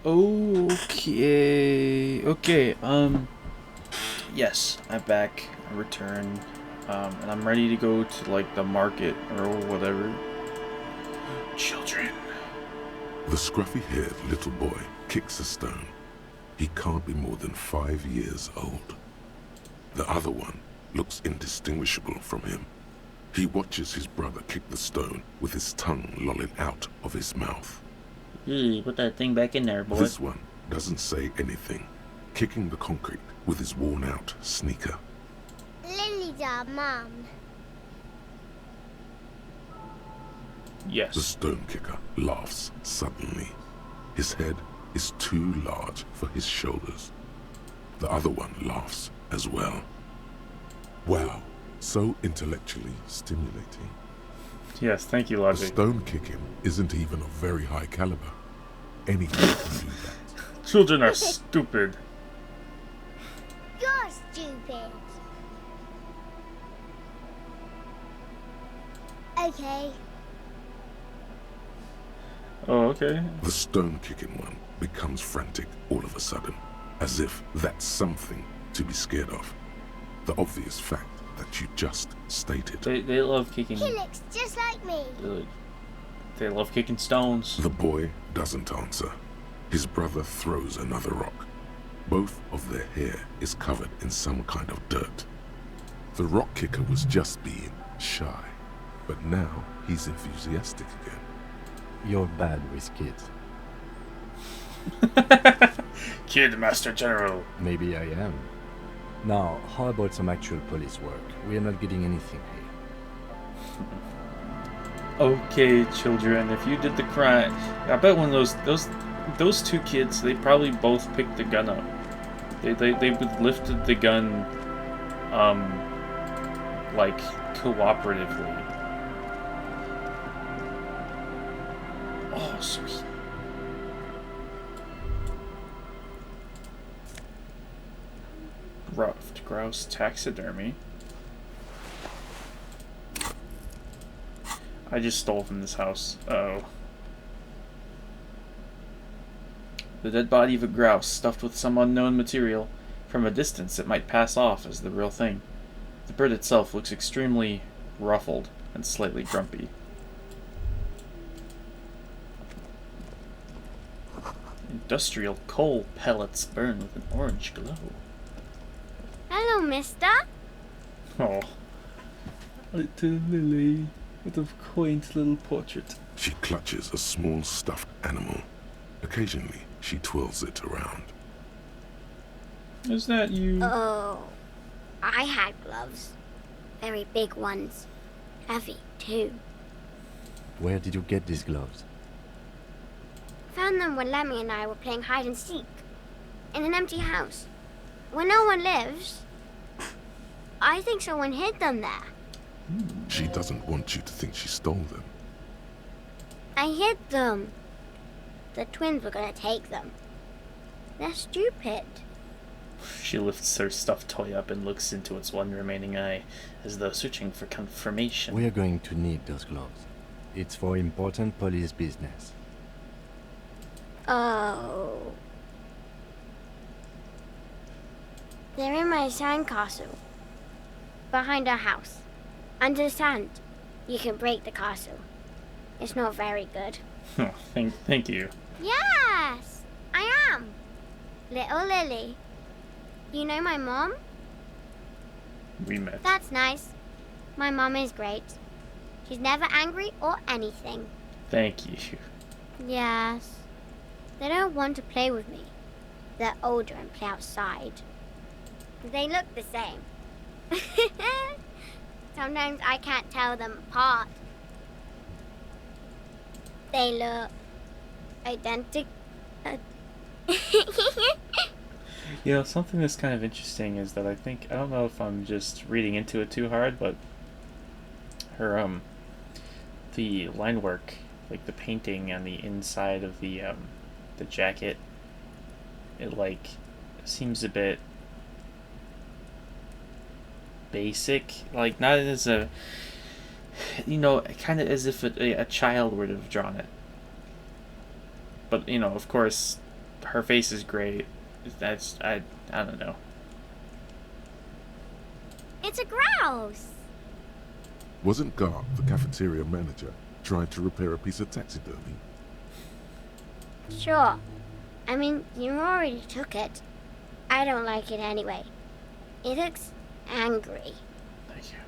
Okay. Okay. Yes, I'm back. I returned. And I'm ready to go to like the market or whatever. Children. The scruffy-haired little boy kicks a stone. He can't be more than 5 years old. The other one looks indistinguishable from him. He watches his brother kick the stone with his tongue lolling out of his mouth. Hey, put that thing back in there, boy. This one doesn't say anything, kicking the concrete with his worn-out sneaker. Lily's our mum. Yes. The stone kicker laughs suddenly. His head is too large for his shoulders. The other one laughs as well. Wow, so intellectually stimulating. Yes, thank you, The Logic. stone kicking isn't even of very high caliber. Anything can do that. Children are stupid. You're stupid. Okay. Oh, okay. The stone kicking one becomes frantic all of a sudden, as if that's something to be scared of. The obvious fact that you just stated. They love kicking. He looks just like me. They love kicking stones. The boy doesn't answer. His brother throws another rock. Both of their hair is covered in some kind of dirt. The rock kicker was just being shy, but now he's enthusiastic again. You're bad with kids. Kid Master General. Maybe I am. Now, how about some actual police work? We are not getting anything here. Okay, children, if you did the crime, I bet one of those two kids, they probably both picked the gun up. They lifted the gun, like cooperatively. Oh, sweet. Ruffed grouse taxidermy. I just stole from this house. Uh-oh. The dead body of a grouse stuffed with some unknown material. From a distance, it might pass off as the real thing. The bird itself looks extremely ruffled and slightly grumpy. Industrial coal pellets burn with an orange glow. Hello, mister. Oh. Little Lily with a quaint little portrait. She clutches a small stuffed animal. Occasionally, she twirls it around. Is that you? Oh, I had gloves. Very big ones. Heavy, too. Where did you get these gloves? Found them when Lemmy and I were playing hide and seek. In an empty house. Where no one lives. I think someone hid them there. She doesn't want you to think she stole them. I hid them. The twins were gonna take them. They're stupid. She lifts her stuffed toy up and looks into its one remaining eye, as though searching for confirmation. We are going to need those gloves. It's for important police business. Oh. They're in my sandcastle. Behind our house. Under the sand. You can break the castle. It's not very good. Oh, thank you. Yes, I am. Little Lily. You know my mom? We met. That's nice. My mom is great. She's never angry or anything. Thank you. Yes. They don't want to play with me. They're older and play outside. They look the same. Sometimes I can't tell them apart. They look identical. You know, something that's kind of interesting is that I don't know if I'm just reading into it too hard, but her, the line work, like the painting on the inside of the jacket, it, like, seems a bit basic, like, not as a, you know, kind of as if a child would have drawn it. But, you know, of course, her face is great. That's I don't know. It's a grouse. Wasn't Gar, the cafeteria manager, trying to repair a piece of taxidermy? Sure. I mean, you already took it. I don't like it anyway. It looks angry. Thank you.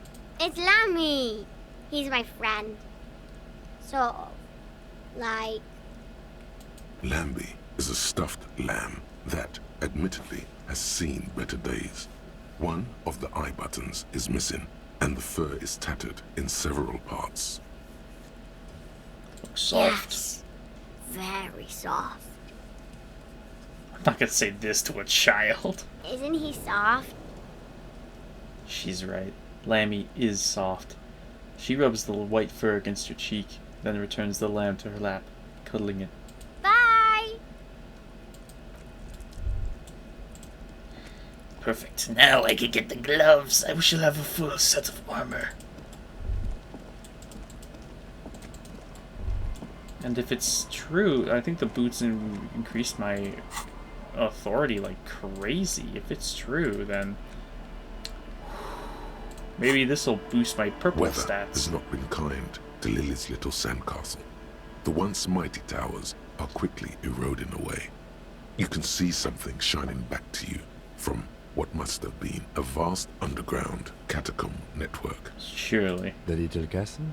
It's Lammy. He's my friend. Sort of. Like... Lambie is a stuffed lamb that, admittedly, has seen better days. One of the eye buttons is missing, and the fur is tattered in several parts. Looks soft. Yes. Very soft. I'm not gonna say this to a child. Isn't he soft? She's right. Lammy is soft. She rubs the white fur against her cheek, then returns the lamb to her lap, cuddling it. Bye! Perfect. Now I can get the gloves. I shall have a full set of armor. And if it's true, I think the boots increased my authority like crazy. If it's true, then maybe this will boost my purple Weather stats. has not been kind to Lily's little sandcastle. The once mighty towers are quickly eroding away. You can see something shining back to you from what must have been a vast underground catacomb network. Surely. The little castle?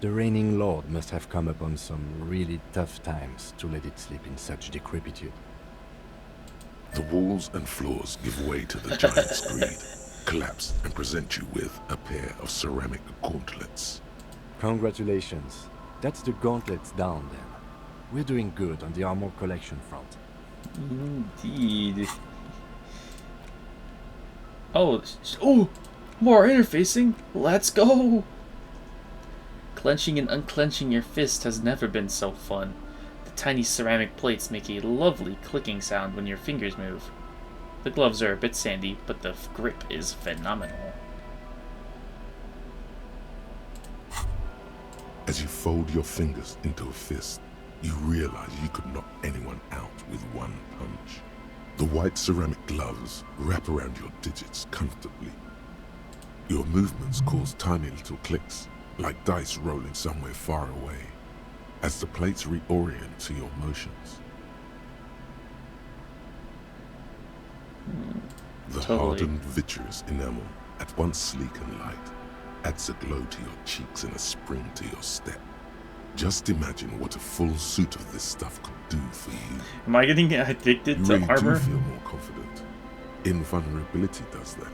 The reigning lord must have come upon some really tough times to let it sleep in such decrepitude. The walls and floors give way to the giant's greed, collapse and present you with a pair of ceramic gauntlets. Congratulations. That's the gauntlets down then. We're doing good on the armor collection front. Indeed. Oh, more interfacing. Let's go. Clenching and unclenching your fist has never been so fun. The tiny ceramic plates make a lovely clicking sound when your fingers move. The gloves are a bit sandy, but the grip is phenomenal. As you fold your fingers into a fist, you realize you could knock anyone out with one punch. The white ceramic gloves wrap around your digits comfortably. Your movements cause tiny little clicks, like dice rolling somewhere far away, as the plates reorient to your motions. The Totally. hardened vitreous enamel, at once sleek and light, adds a glow to your cheeks and a spring to your step. Just imagine what a full suit of this stuff could do for you. Am I getting addicted You to really armor? do feel more confident. Invulnerability does that.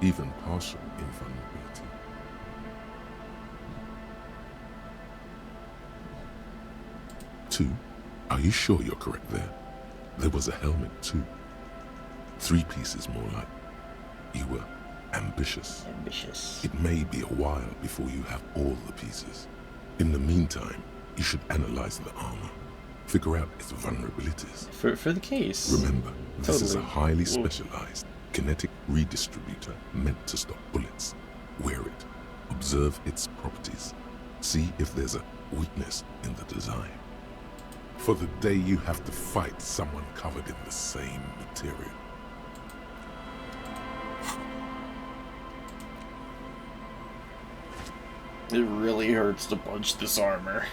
Even partial invulnerability. 2. Are you sure you're correct there? There was a helmet too. 3 pieces more like. You were ambitious. Ambitious. It may be a while before you have all the pieces. In the meantime, you should analyze the armor. Figure out its vulnerabilities. For the case. Remember, this is a Totally. highly Well- specialized kinetic redistributor meant to stop bullets. Wear it. Observe its properties. See if there's a weakness in the design. For the day you have to fight someone covered in the same material. It really hurts to punch this armor.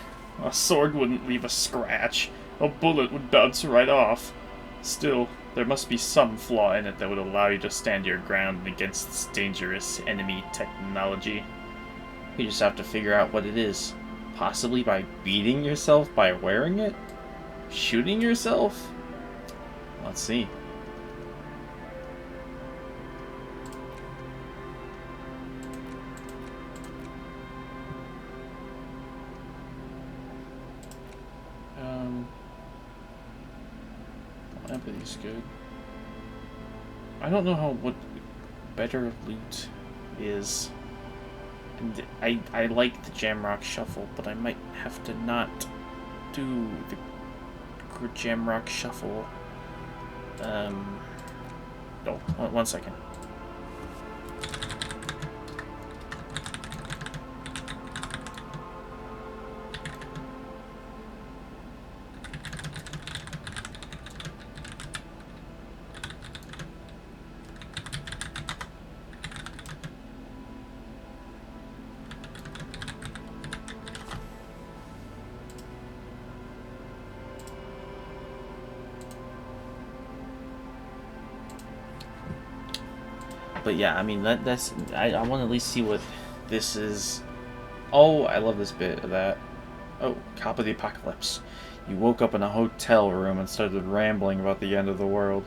A sword wouldn't leave a scratch. A bullet would bounce right off. Still, there must be some flaw in it that would allow you to stand your ground against this dangerous enemy technology. You just have to figure out what it is. Possibly by beating yourself by wearing it? Shooting yourself? Let's see. Empathy's good. I don't know what better loot is. And I like the Jamrock Shuffle, but I might have to not do the Jamrock Shuffle. Oh, one second. But yeah, I mean that's I want to at least see what this is. Oh, I love this bit of that. Oh, Cop of the Apocalypse. You woke up in a hotel room and started rambling about the end of the world.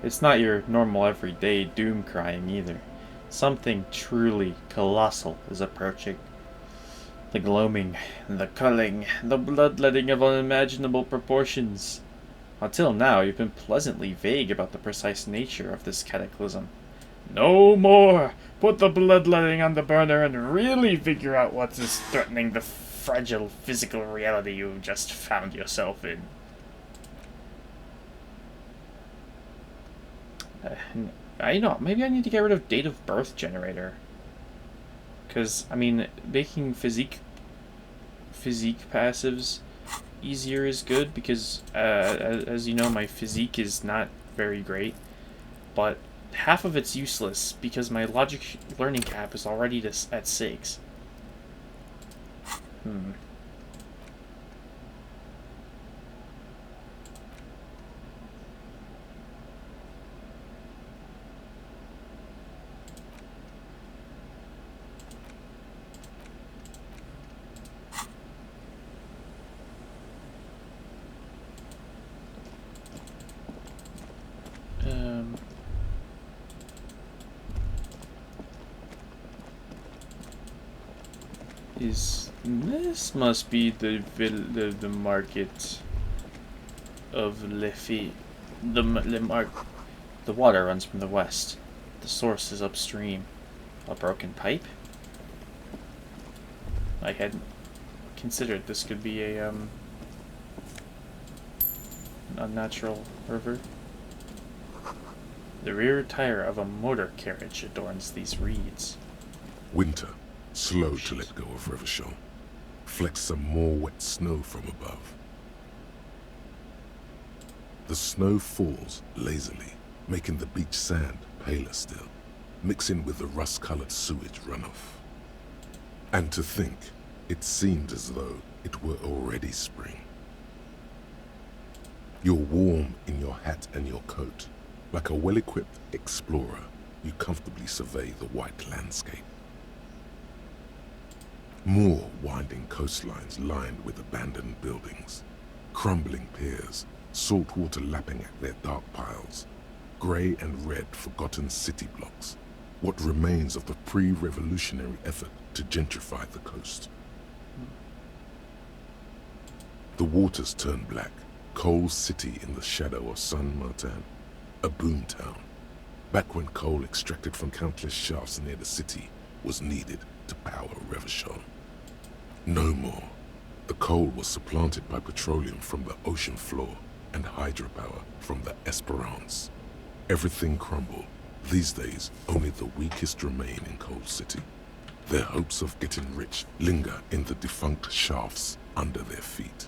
It's not your normal everyday doom crying either. Something truly colossal is approaching. The gloaming, the culling, the bloodletting of unimaginable proportions. Until now, you've been pleasantly vague about the precise nature of this cataclysm. No more! Put the bloodletting on the burner and really figure out what is threatening the fragile physical reality you've just found yourself in. I know, maybe I need to get rid of date of birth generator. Because, I mean, making physique passives easier is good because, as you know, my physique is not very great. But half of it's useless because my logic learning cap is already at 6. This must be the market of Lefi. The water runs from the west. The source is upstream. A broken pipe? I hadn't considered this could be a unnatural river. The rear tire of a motor carriage adorns these reeds. Winter, slow to let go of Revachol. Flecks some more wet snow from above. The snow falls lazily, making the beach sand paler still, mixing with the rust-colored sewage runoff. And to think, it seemed as though it were already spring. You're warm in your hat and your coat. Like a well-equipped explorer, you comfortably survey the white landscape. More winding coastlines lined with abandoned buildings, crumbling piers, salt water lapping at their dark piles, grey and red forgotten city blocks, what remains of the pre-revolutionary effort to gentrify the coast. The waters turn black, Coal City in the shadow of San Martin, a boomtown, back when coal extracted from countless shafts near the city was needed to power Revachol. No more. The coal was supplanted by petroleum from the ocean floor and hydropower from the Esperance. Everything crumbled. These days, only the weakest remain in Coal City. Their hopes of getting rich linger in the defunct shafts under their feet.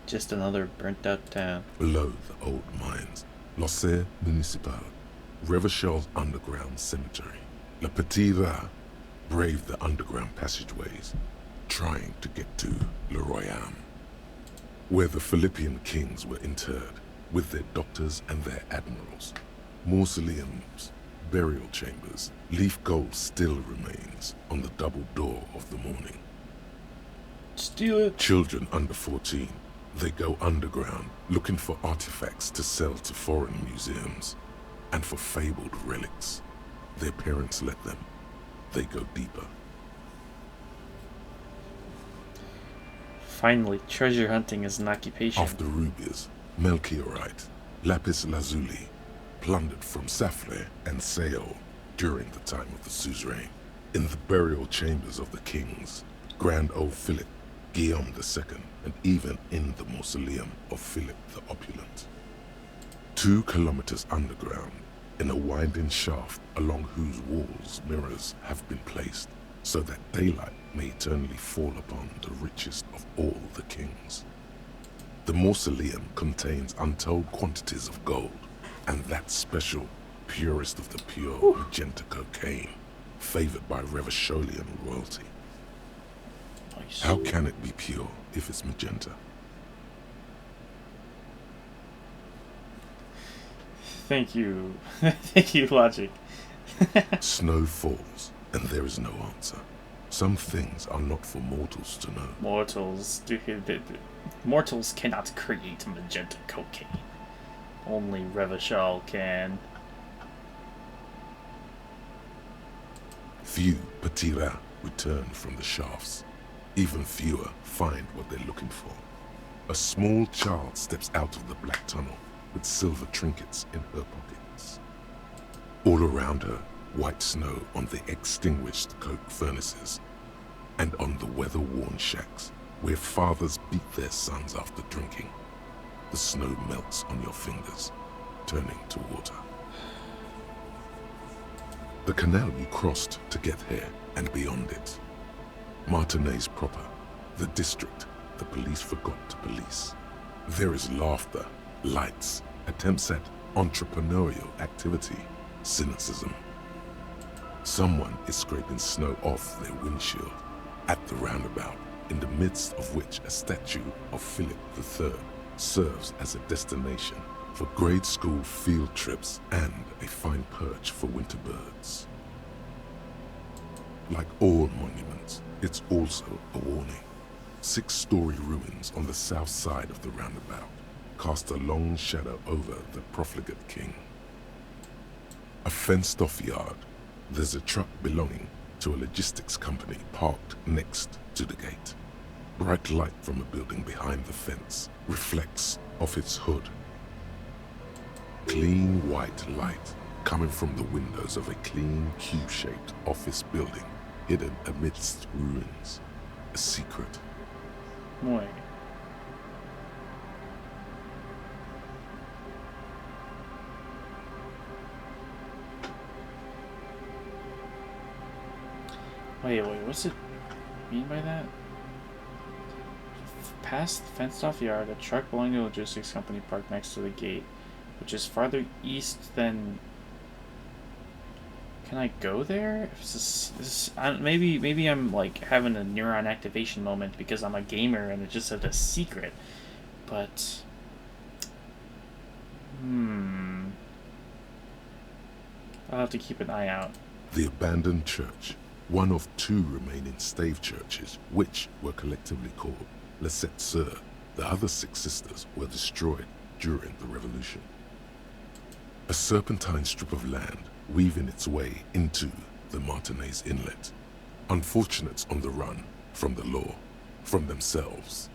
Just another burnt-out town. Below the old mines, L'Océan Municipal, Revachol's underground cemetery. La Petite Ra braved the underground passageways, trying to get to Le Royaume, where the Philippian kings were interred, with their doctors and their admirals. Mausoleums, burial chambers, leaf gold still remains on the double door of the morning. Steal it. Children under 14, they go underground looking for artifacts to sell to foreign museums, and for fabled relics. Their parents let them. They go deeper. Finally, treasure hunting is an occupation. After rubies, melchiorite, lapis lazuli, plundered from Safle and Seol during the time of the suzerain, in the burial chambers of the kings, Grand old Philip, Guillaume II, and even in the mausoleum of Philip the Opulent. 2 kilometers underground, in a winding shaft along whose walls mirrors have been placed, so that daylight may eternally fall upon the richest of all the kings. The mausoleum contains untold quantities of gold, and that special, purest of the pure magenta cocaine, favored by Revacholian royalty. Nice. How can it be pure if it's magenta? Thank you. Thank you, logic. Snow falls, and there is no answer. Some things are not for mortals to know. Mortals cannot create magenta cocaine. Only Revachol can. Few Patira return from the shafts. Even fewer find what they're looking for. A small child steps out of the black tunnel with silver trinkets in her pockets. All around her, white snow on the extinguished coke furnaces and on the weather-worn shacks where fathers beat their sons after drinking. The snow melts on your fingers, turning to water. The canal you crossed to get here and beyond it. Martinez proper, the district the police forgot to police. There is laughter, lights, attempts at entrepreneurial activity, cynicism. Someone is scraping snow off their windshield at the roundabout, in the midst of which a statue of Philip III serves as a destination for grade school field trips and a fine perch for winter birds. Like all monuments, it's also a warning. 6-story ruins on the south side of the roundabout cast a long shadow over the profligate king. A fenced-off yard. There's a truck belonging to a logistics company parked next to the gate. Bright light from a building behind the fence reflects off its hood. Clean white light coming from the windows of a clean cube-shaped office building hidden amidst ruins. A secret. Wait. Wait, what's it mean by that? Past the fenced-off yard, a truck belonging to a logistics company parked next to the gate, which is farther east than... Can I go there? Maybe I'm like having a neuron activation moment because I'm a gamer and it just said a secret. But... I'll have to keep an eye out. The abandoned church, one of 2 remaining stave churches, which were collectively called Les Sept Sœurs. The other 6 sisters were destroyed during the Revolution. A serpentine strip of land weaving its way into the Martinez Inlet. Unfortunates on the run from the law, from themselves,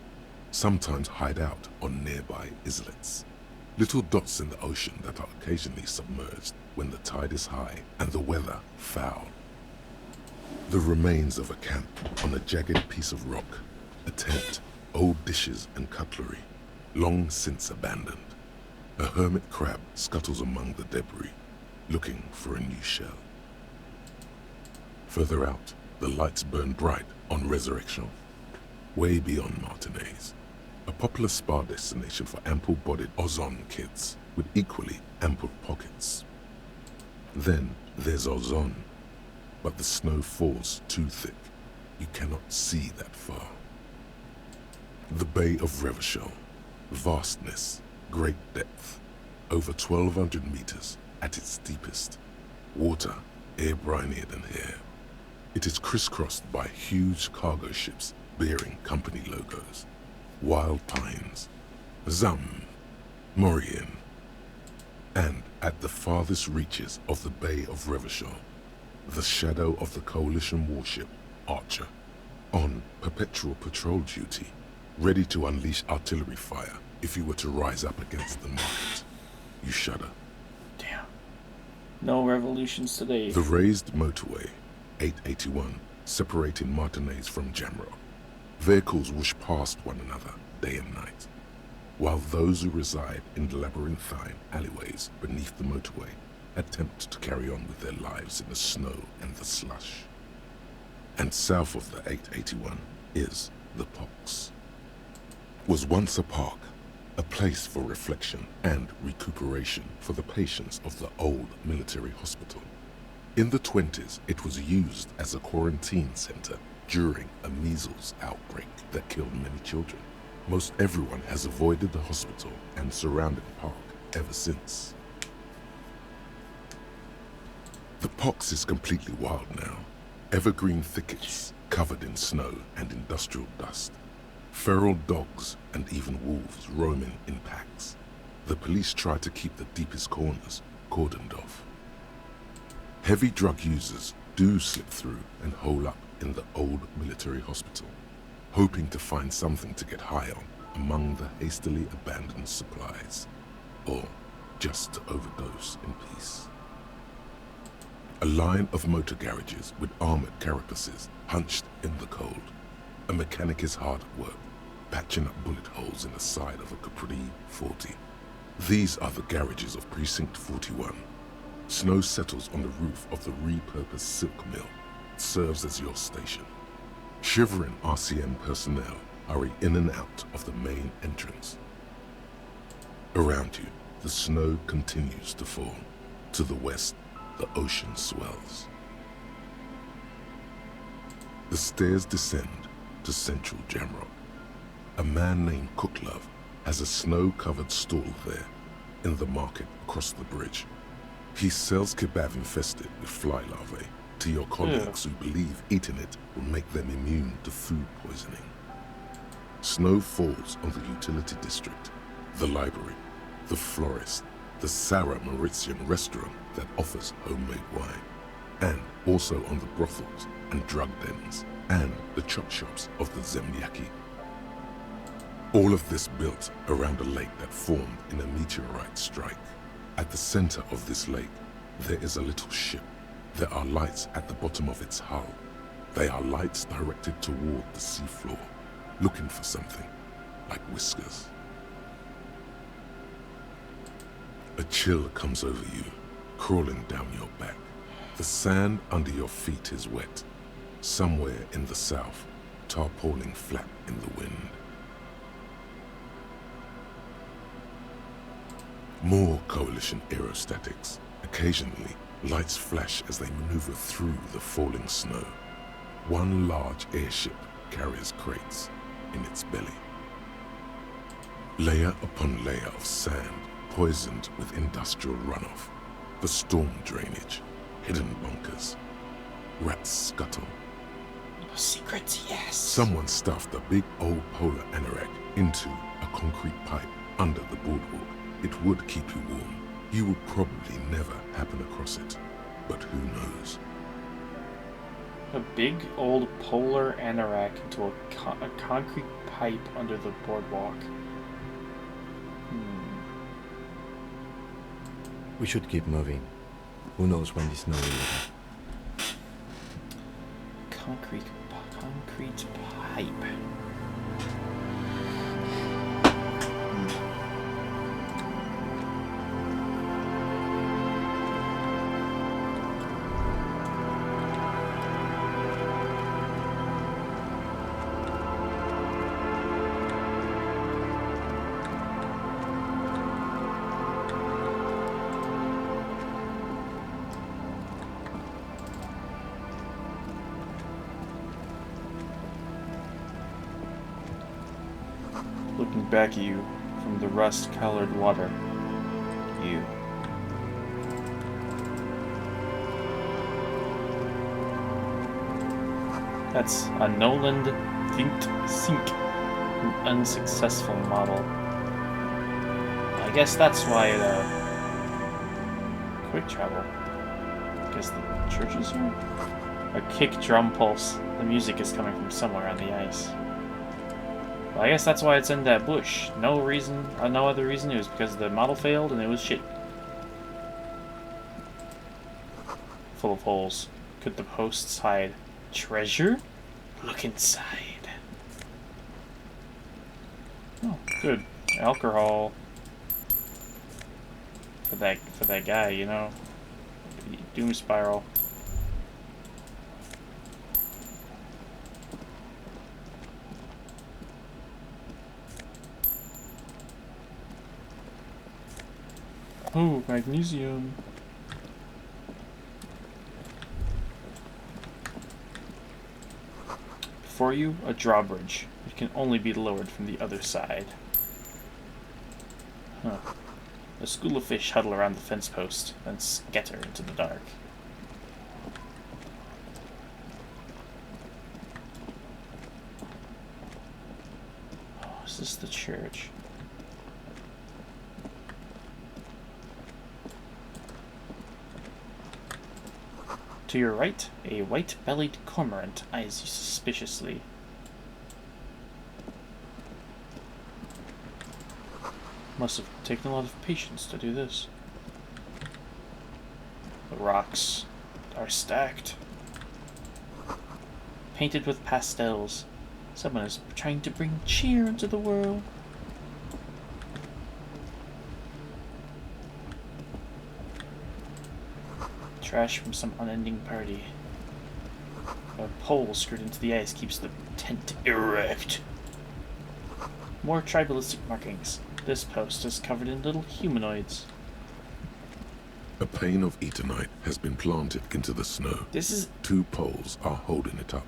sometimes hide out on nearby islets. Little dots in the ocean that are occasionally submerged when the tide is high and the weather foul. The remains of a camp on a jagged piece of rock, a tent, old dishes and cutlery, long since abandoned. A hermit crab scuttles among the debris, looking for a new shell. Further out, the lights burn bright on Resurrection, way beyond Martinez, a popular spa destination for ample-bodied Ozon kids with equally ample pockets. Then there's Ozon, but the snow falls too thick. You cannot see that far. The Bay of Revachol, vastness, great depth, over 1,200 meters at its deepest. Water, air brinier than here. It is crisscrossed by huge cargo ships bearing company logos. Wild pines, Zam, Morian, and at the farthest reaches of the Bay of Revachol, the shadow of the Coalition warship, Archer, on perpetual patrol duty, ready to unleash artillery fire if you were to rise up against the market. You shudder. Damn. No revolutions today. The raised motorway, 881, separating Martinez from Jamrock. Vehicles whoosh past one another day and night, while those who reside in the labyrinthine alleyways beneath the motorway attempt to carry on with their lives in the snow and the slush. And south of the 881 is the Pox. Was once a park, a place for reflection and recuperation for the patients of the old military hospital. In the 20s, it was used as a quarantine center during a measles outbreak that killed many children. Most everyone has avoided the hospital and surrounding park ever since. The pox is completely wild now. Evergreen thickets covered in snow and industrial dust. Feral dogs and even wolves roaming in packs. The police try to keep the deepest corners cordoned off. Heavy drug users do slip through and hole up in the old military hospital, hoping to find something to get high on among the hastily abandoned supplies, or just to overdose in peace. A line of motor garages with armored carapaces hunched in the cold. A mechanic is hard at work, patching up bullet holes in the side of a Capri 40. These are the garages of Precinct 41. Snow settles on the roof of the repurposed silk mill. It serves as your station. Shivering RCM personnel hurry in and out of the main entrance. Around you, the snow continues to fall. To the west, the ocean swells. The stairs descend to Central Jamrock. A man named Cooklove has a snow-covered stall there in the market across the bridge. He sells kebab infested with fly larvae to your colleagues who believe eating it will make them immune to food poisoning. Snow falls on the utility district, the library, the florist, the Sarah Mauritian restaurant that offers homemade wine, and also on the brothels and drug dens and the chop shops of the Zemliaki. All of this built around a lake that formed in a meteorite strike. At the center of this lake, there is a little ship. There are lights at the bottom of its hull. They are lights directed toward the seafloor, looking for something, like whiskers. A chill comes over you, crawling down your back. The sand under your feet is wet. Somewhere in the south, tarpaulin flap in the wind. More Coalition aerostatics. Occasionally, lights flash as they maneuver through the falling snow. One large airship carries crates in its belly. Layer upon layer of sand, poisoned with industrial runoff. The storm drainage, hidden bunkers. Rats scuttle. Secrets, yes. Someone stuffed a big old polar anorak into a concrete pipe under the boardwalk. It would keep you warm. You will probably never happen across it, but who knows? A big old polar anorak into a concrete pipe under the boardwalk. We should keep moving. Who knows when this snow will end? Concrete pipe. Looking back at you from the rust-colored water. You. That's a Noland Think Sink, an unsuccessful model. I guess that's why quick travel. I guess the church is here? A kick drum pulse. The music is coming from somewhere on the ice. Well, I guess that's why it's in that bush. No reason, no other reason. It was because the model failed and it was shit. Full of holes. Could the posts hide treasure? Look inside. Oh, good. Alcohol. For that guy, you know. Doom spiral. Oh, magnesium. Before you, a drawbridge. It can only be lowered from the other side. Huh. A school of fish huddle around the fence post, then scatter into the dark. This is the church. To your right, a white-bellied cormorant eyes you suspiciously. Must have taken a lot of patience to do this. The rocks are stacked, painted with pastels. Someone is trying to bring cheer into the world. Trash from some unending party. A pole screwed into the ice keeps the tent erect. More tribalistic markings. This post is covered in little humanoids. A pane of eternite has been planted into the snow. This is 2 poles are holding it up.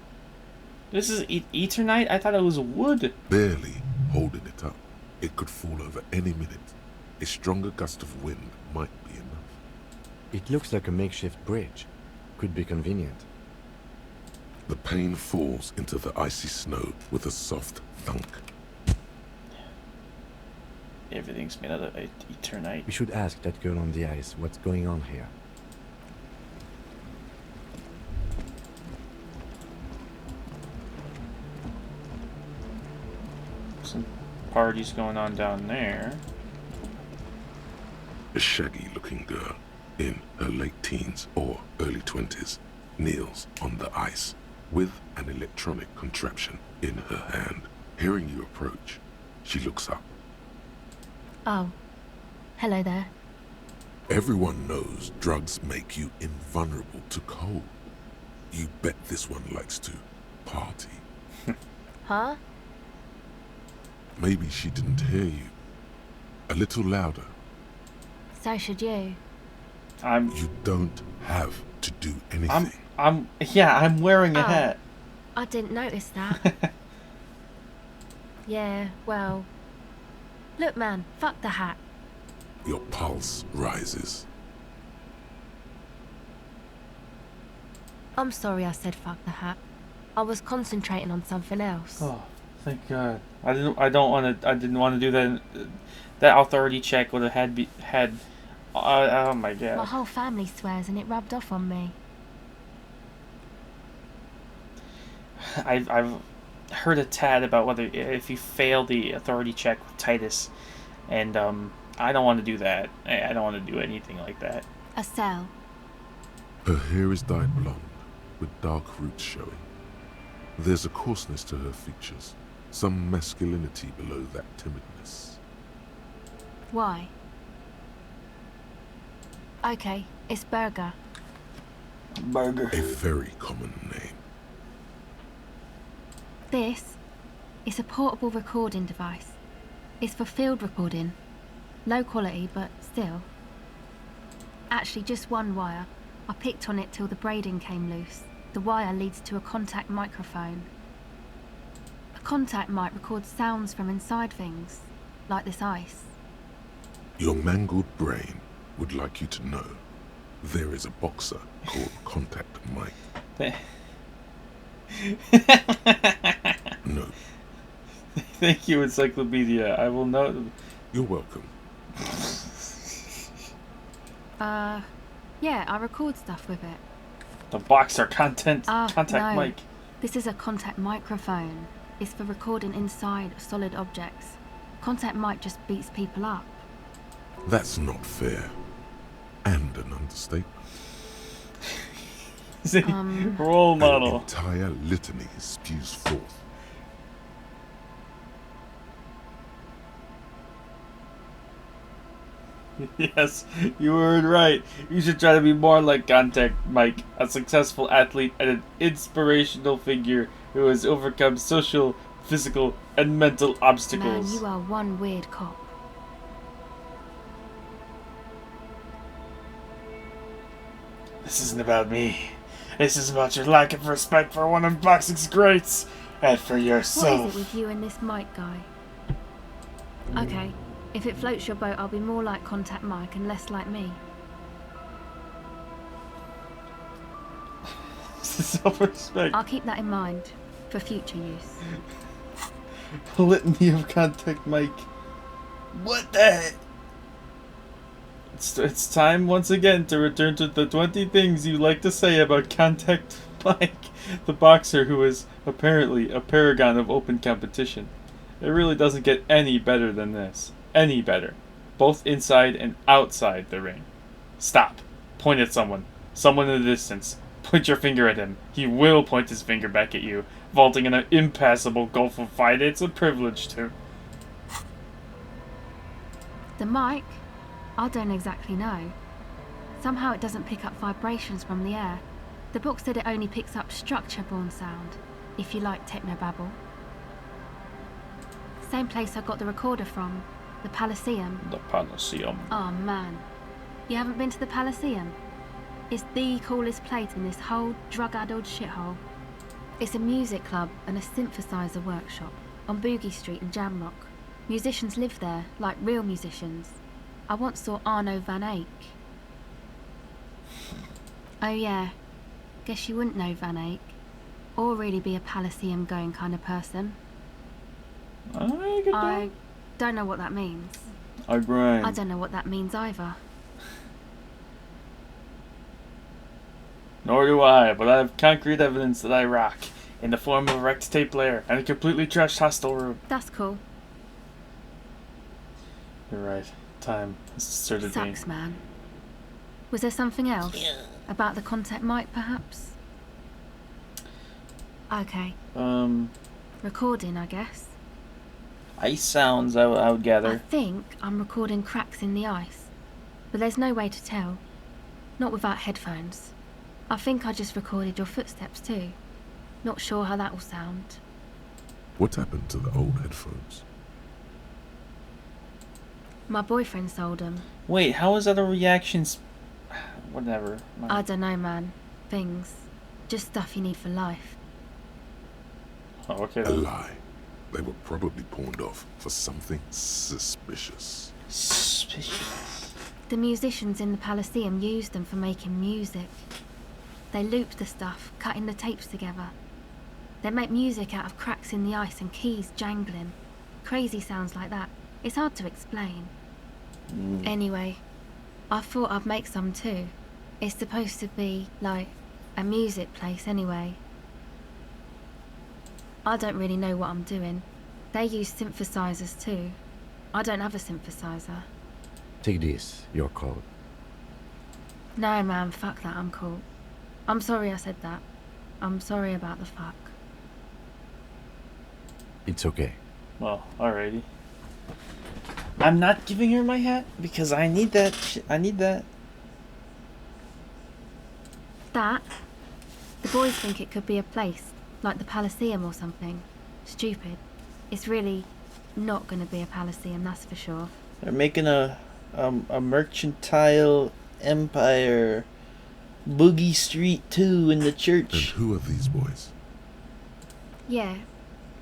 eternite? I thought it was wood. Barely holding it up. It could fall over any minute. A stronger gust of wind might be enough. It looks like a makeshift bridge. Could be convenient. The pane falls into the icy snow with a soft thunk. Everything's made out of eternite. We should ask that girl on the ice what's going on here. Some parties going on down there. A shaggy-looking girl in her late teens or early 20s kneels on the ice with an electronic contraption in her hand. Hearing you approach, she looks up. Oh, hello there. Everyone knows drugs make you invulnerable to cold. You bet this one likes to party. Huh? Maybe she didn't hear you. A little louder. So should you. You don't have to do anything. I'm wearing a hat. I didn't notice that. Yeah, well... Look, man, fuck the hat. Your pulse rises. I'm sorry I said fuck the hat. I was concentrating on something else. Oh, thank God. I didn't want to do that. That authority check would have had. Oh my God. My whole family swears and it rubbed off on me. I've heard a tad about whether if you fail the authority check with Titus, and I don't want to do that. I don't want to do anything like that. A cell. Her hair is dyed blonde, with dark roots showing. There's a coarseness to her features, some masculinity below that timidness. Why? Okay, it's Burger. Burger. A very common name. This is a portable recording device. It's for field recording. Low quality, but still. Actually, just one wire. I picked on it till the braiding came loose. The wire leads to a contact microphone. A contact mic records sounds from inside things, like this ice. Your mangled brain would like you to know there is a boxer called Contact Mike. No. Thank you, Encyclopedia. I will note. You're welcome. Yeah, I record stuff with it. The boxer contact no. mic. This is a contact microphone. It's for recording inside solid objects. Contact mic just beats people up. That's not fair. And an understatement. Role An model. entire litany spews forth. Yes, you heard right. You should try to be more like Contact Mike, a successful athlete and an inspirational figure who has overcome social, physical, and mental obstacles. Man, you are one weird cop. This isn't about me. This is about your lack of respect for one of boxing's greats, and for yourself. What is it with you and this mic guy? Okay, if it floats your boat, I'll be more like Contact Mike and less like me. Self-respect. I'll keep that in mind for future use. A litany of contact Mike. What the heck? It's time once again to return to the 20 things you like to say about Contact Mike, the boxer who is apparently a paragon of open competition. It really doesn't get any better than this. Any better. Both inside and outside the ring. Stop. Point at someone. Someone in the distance. Point your finger at him. He will point his finger back at you, vaulting in an impassable gulf of fight. It's a privilege to. The mic? I don't exactly know. Somehow it doesn't pick up vibrations from the air. The book said it only picks up structure-borne sound, if you like technobabble. Same place I got the recorder from, the Palaceum. The Palaceum. Oh man, you haven't been to the Palaceum? It's the coolest place in this whole drug-addled shithole. It's a music club and a synthesizer workshop on Boogie Street in Jamrock. Musicians live there, like real musicians. I once saw Arno van Eyck. Oh yeah, guess you wouldn't know Van Eyck, or really be a Palaceum going kind of person. I don't know what that means. I grind. I don't know what that means either. Nor do I, but I have concrete evidence that I rock, in the form of a wrecked tape player and a completely trashed hostel room. That's cool. You're right. Time has started being. Sucks, man. Was there something else? About the contact mic, perhaps? Okay. Recording, I guess. Ice sounds, I would I gather. think I'm recording cracks in the ice, but there's no way to tell. Not without headphones. I think I just recorded your footsteps too. Not sure how that will sound. What happened to the old headphones? My boyfriend sold them. Wait, how is that a reaction? Whatever. I don't know, man. Things. Just stuff you need for life. Oh, okay. A Then. lie. They were probably pawned off for something suspicious. Suspicious. The musicians in the Palaceum used them for making music. They looped the stuff, cutting the tapes together. They make music out of cracks in the ice and keys jangling. Crazy sounds like that. It's hard to explain. Anyway, I thought I'd make some too. It's supposed to be, like, a music place anyway. I don't really know what I'm doing. They use synthesizers too. I don't have a synthesizer. Take this, your code. No man, fuck that, I'm cool. I'm sorry I said that. I'm sorry about the fuck. It's okay. Well, alrighty. I'm not giving her my hat because I need that. I need that. That? The boys think it could be a place, like the Palaceum or something. Stupid. It's really not gonna be a Palaceum, that's for sure. They're making a mercantile empire. Boogie Street 2 in the And church. who are these boys? Yeah.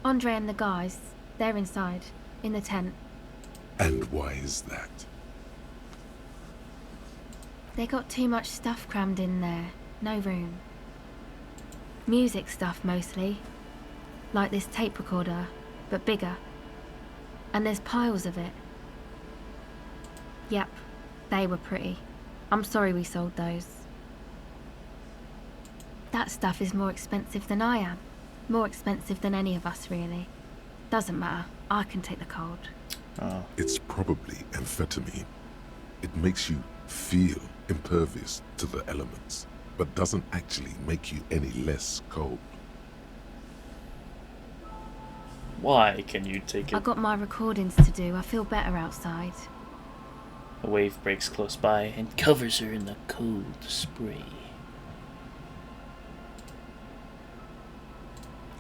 Andre and the guys, they're inside, in the tent. And why is that? They got too much stuff crammed in there. No room. Music stuff mostly. Like this tape recorder, but bigger. And there's piles of it. Yep, they were pretty. I'm sorry we sold those. That stuff is more expensive than I am. More expensive than any of us, really. Doesn't matter. I can take the cold. Oh. It's probably amphetamine. It makes you feel impervious to the elements, but doesn't actually make you any less cold. Why can you take I it? got my recordings to do. I feel better outside. A wave breaks close by and covers her in the cold spray.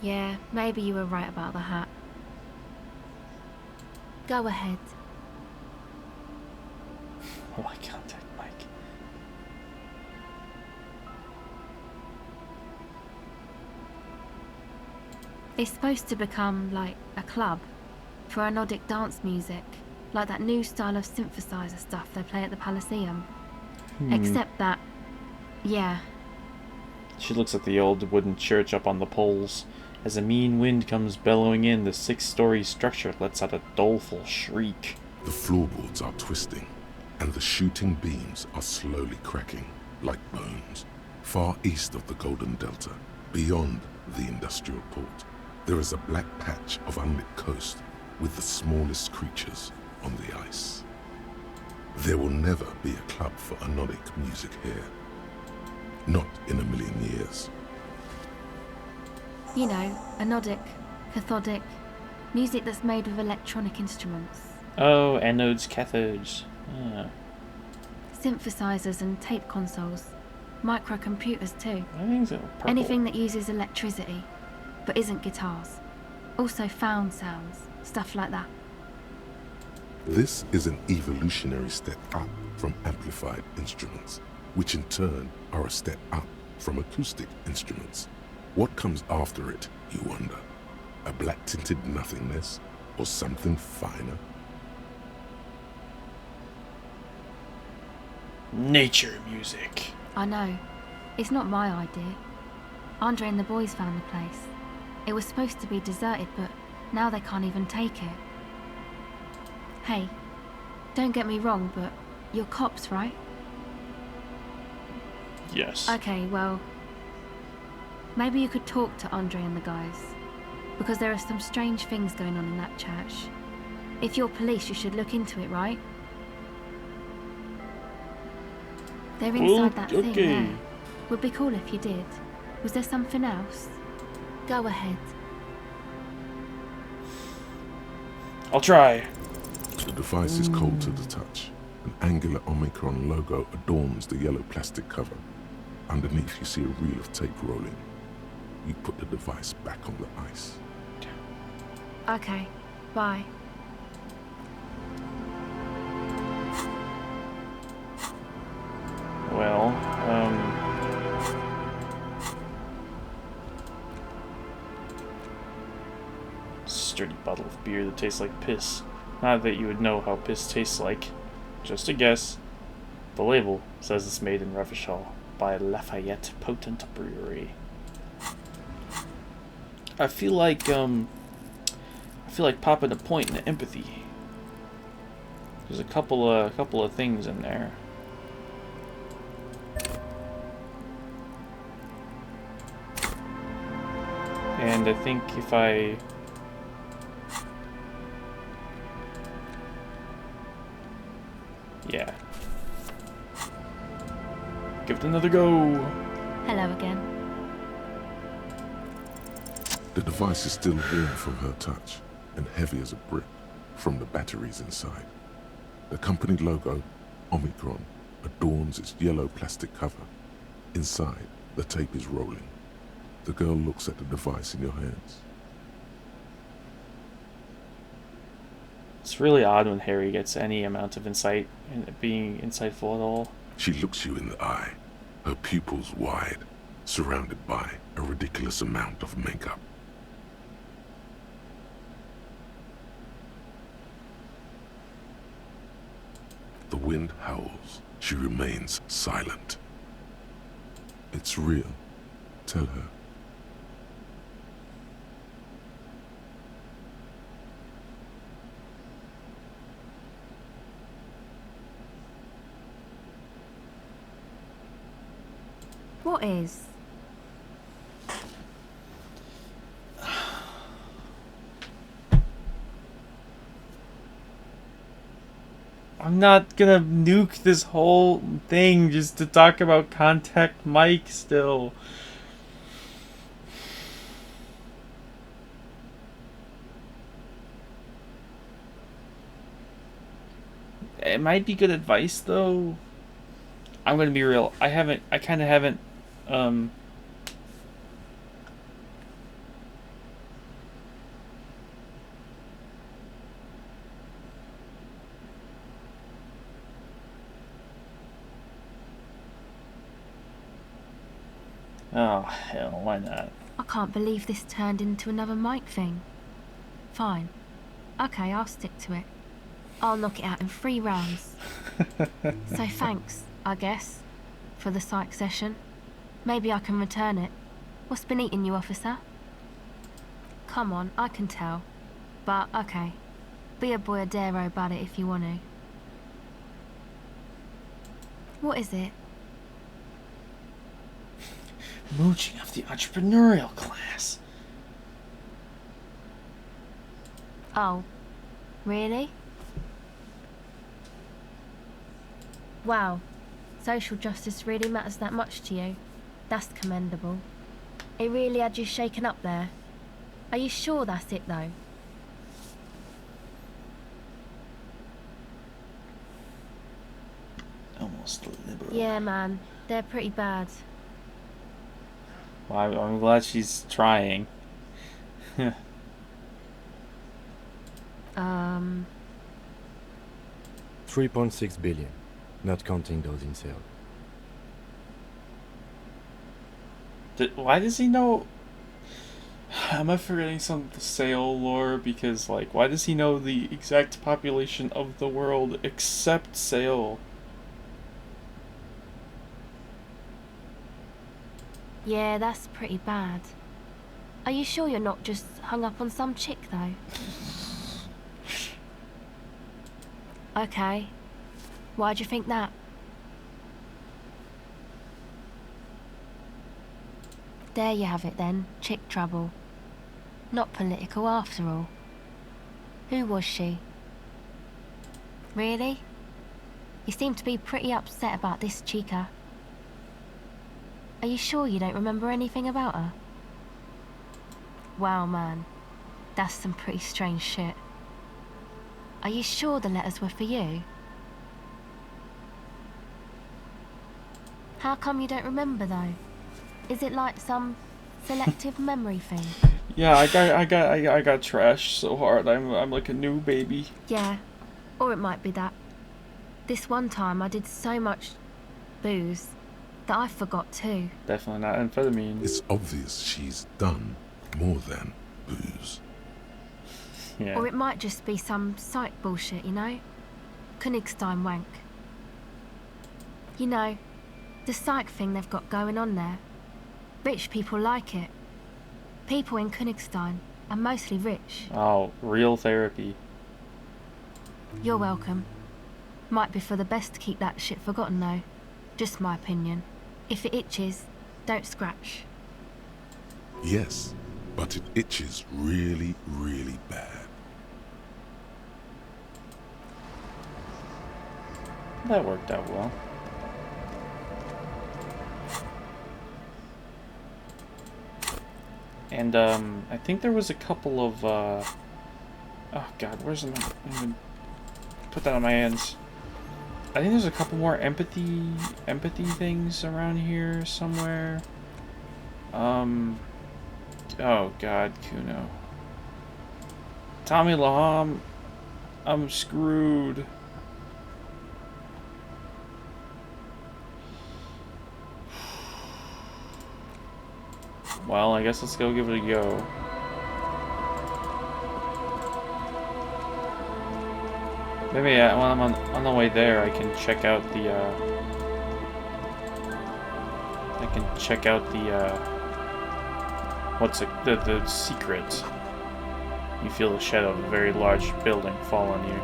Yeah, maybe you were right about the hat. Go ahead. Oh, I contact Mike. It's supposed to become like a club for Nordic dance music, like that new style of synthesizer stuff they play at the Palaceum. Except that, yeah, She looks at the old wooden church up on the poles As a mean wind comes bellowing in, the 6-story structure lets out a doleful shriek. The floorboards are twisting, and the shooting beams are slowly cracking, like bones. Far east of the Golden Delta, beyond the industrial port, there is a black patch of unlit coast with the smallest creatures on the ice. There will never be a club for anodic music here. Not in a million years. You know, anodic, cathodic, music that's made with electronic instruments. Oh, anodes, cathodes. Ah. Synthesizers and tape consoles. Microcomputers too. I think so. Purple. Anything that uses electricity, but isn't guitars. Also found sounds, stuff like that. This is an evolutionary step up from amplified instruments, which in turn are a step up from acoustic instruments. What comes after it, you wonder? A black-tinted nothingness, or something finer? Nature music. I know. It's not my idea. Andre and the boys found the place. It was supposed to be deserted, but now they can't even take it. Hey, don't get me wrong, but you're cops, right? Yes. Okay, well, maybe you could talk to Andre and the guys, because there are some strange things going on in that church. If you're police, you should look into it, right? They're inside that thing there. Would be cool if you did. Was there something else? Go ahead. I'll try. The device is cold to the touch. An angular Omicron logo adorns the yellow plastic cover. Underneath you see a reel of tape rolling. You put the device back on the ice. Okay, bye. Well, sturdy bottle of beer that tastes like piss. Not that you would know how piss tastes like. Just a guess. The label says it's made in Revachol by Lafayette Potent Brewery. I feel like popping a point in empathy. There's a couple of things in there. And I think if I... Yeah. Give it another go. Hello again. The device is still warm from her touch and heavy as a brick from the batteries inside. The company logo, Omicron, adorns its yellow plastic cover. Inside, the tape is rolling. The girl looks at the device in your hands. It's really odd when Harry gets any amount of insight and being insightful at all. She looks you in the eye, her pupils wide, surrounded by a ridiculous amount of makeup. The wind howls. She remains silent. It's real. Tell her. What is? I'm not gonna nuke this whole thing just to talk about Contact Mike still. It might be good advice though. I'm gonna be real. I kinda haven't oh hell, why not? I can't believe this turned into another Mike thing. Fine. Okay, I'll stick to it. I'll knock it out in 3 rounds. So thanks, I guess, for the psych session. Maybe I can return it. What's been eating you, officer? come on, I can tell. But, okay. Be a boyadero about it if you want to. What is it? Mooching off the entrepreneurial class. Oh. Really? Wow. Social justice really matters that much to you. That's commendable. It really had you shaken up there. Are you sure that's it, though? Almost liberal. Yeah, man. They're pretty bad. Well, I'm glad she's trying. 3.6 billion, not counting those in sale. Why does he know? Am I forgetting some of the Sale lore? Because, like, why does he know the exact population of the world except Sale? Yeah, that's pretty bad. Are you sure you're not just hung up on some chick, though? Okay. Why'd you think that? There you have it then, chick trouble. Not political after all. Who was she? Really? You seem to be pretty upset about this chica. Are you sure you don't remember anything about her? Wow, man. That's some pretty strange shit. Are you sure the letters were for you? How come you don't remember, though? Is it like some selective memory thing? Yeah, I got trashed so hard. I'm like a new baby. Yeah, or it might be that. This one time I did so much booze that I forgot too. Definitely not amphetamine. It's obvious she's done more than booze. Yeah. Or it might just be some psych bullshit, you know? Königstein wank. You know, the psych thing they've got going on there. Rich people like it. People in Königstein are mostly rich. Oh, real therapy. You're welcome. Might be for the best to keep that shit forgotten though. Just my opinion. If it itches, don't scratch. Yes, but it itches really, really bad. That worked out well. And I think there was a couple of oh god, where's my put that on my hands. I think there's a couple more empathy things around here somewhere. Oh god, Kuno. Tommy Laham, I'm screwed. Well, I guess let's go give it a go. Maybe when I'm on the way there, I can check out the what's it? The secret. You feel the shadow of a very large building fall on you.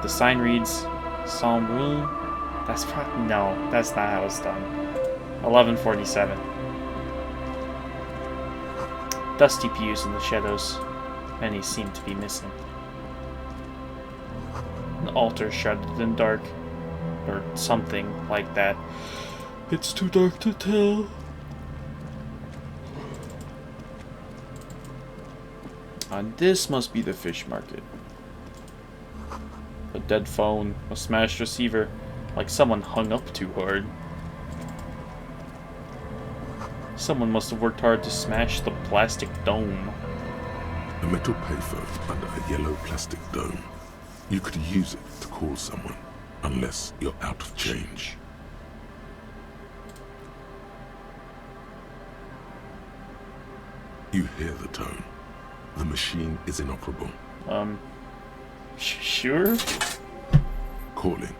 The sign reads Sans Room. That's probably no, that's not how it's done. 1147. Dusty pews in the shadows. Many seem to be missing. An altar shrouded in dark. Or something like that. It's too dark to tell. And this must be the fish market. A dead phone, a smashed receiver, like someone hung up too hard. Someone must have worked hard to smash the plastic dome. A metal payphone under a yellow plastic dome. You could use it to call someone, unless you're out of change. You hear the tone. The machine is inoperable. Sure? Calling.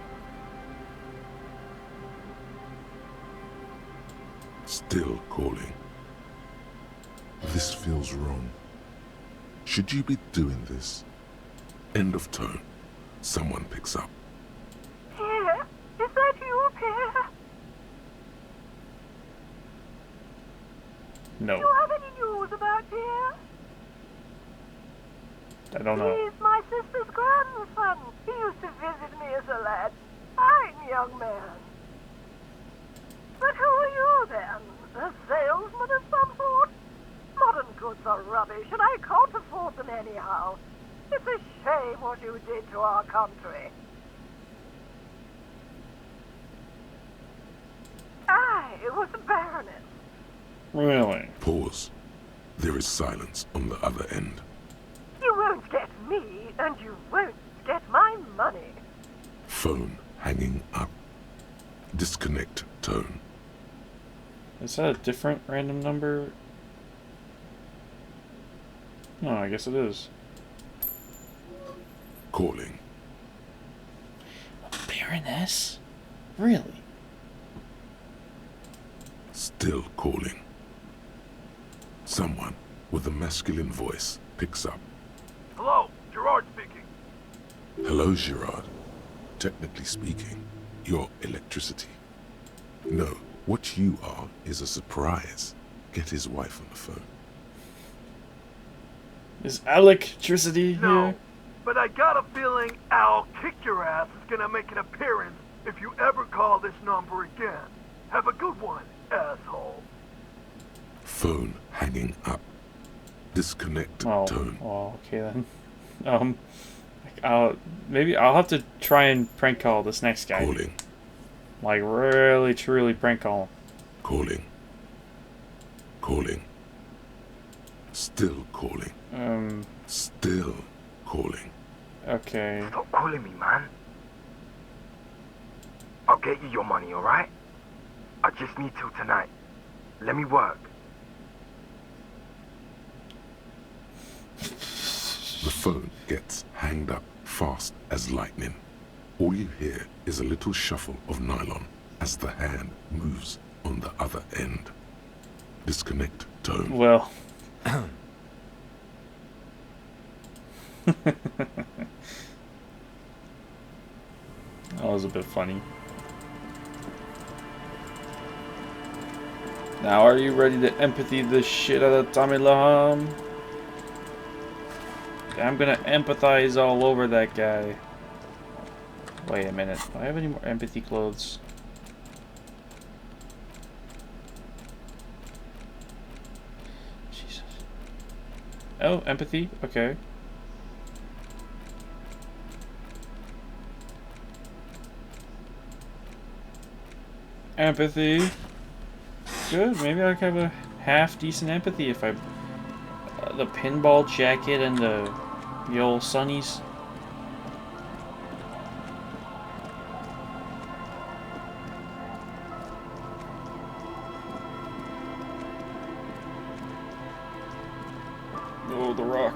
Still calling. This feels wrong. Should you be doing this? End of tone. Someone picks up. Pierre? Is that you, Pierre? No, Do you have any news about Pierre? I don't know. He's my sister's grandson. He used to visit me as a lad. Fine young man. But who are you, then? A salesman of some sort? Modern goods are rubbish, and I can't afford them anyhow. It's a shame what you did to our country. It was the Baroness. Really? Pause. There is silence on the other end. You won't get me, and you won't get my money. Phone hanging up. Disconnect tone. Is that a different random number? No, I guess it is. Calling. Baroness? Really? Still calling. Someone with a masculine voice picks up. Hello, Gerard speaking. Hello, Gerard. Technically speaking, you're electricity. No, what you are is a surprise. Get his wife on the phone. Is electricity here? No, but I got a feeling Al Kick Your Ass is gonna make an appearance if you ever call this number again. Have a good one, asshole. Phone hanging up. Disconnect tone. Oh, okay then. Maybe I'll have to try and prank call this next guy. Calling. Like really, truly prank call him. Calling. Calling. Still calling. Still calling. Okay. Stop calling me, man. I'll get you your money, alright? I just need till tonight. Let me work. The phone gets hanged up fast as lightning. All you hear is a little shuffle of nylon as the hand moves on the other end. Disconnect tone. Well. That was a bit funny. Now, are you ready to empathy the shit out of Tommy Laham? I'm gonna empathize all over that guy. Wait a minute. Do I have any more empathy clothes? Jesus. Oh, empathy? Okay. Empathy. Good. Maybe I can have a half decent empathy if I... the pinball jacket and the old sunnies. Oh, the rock.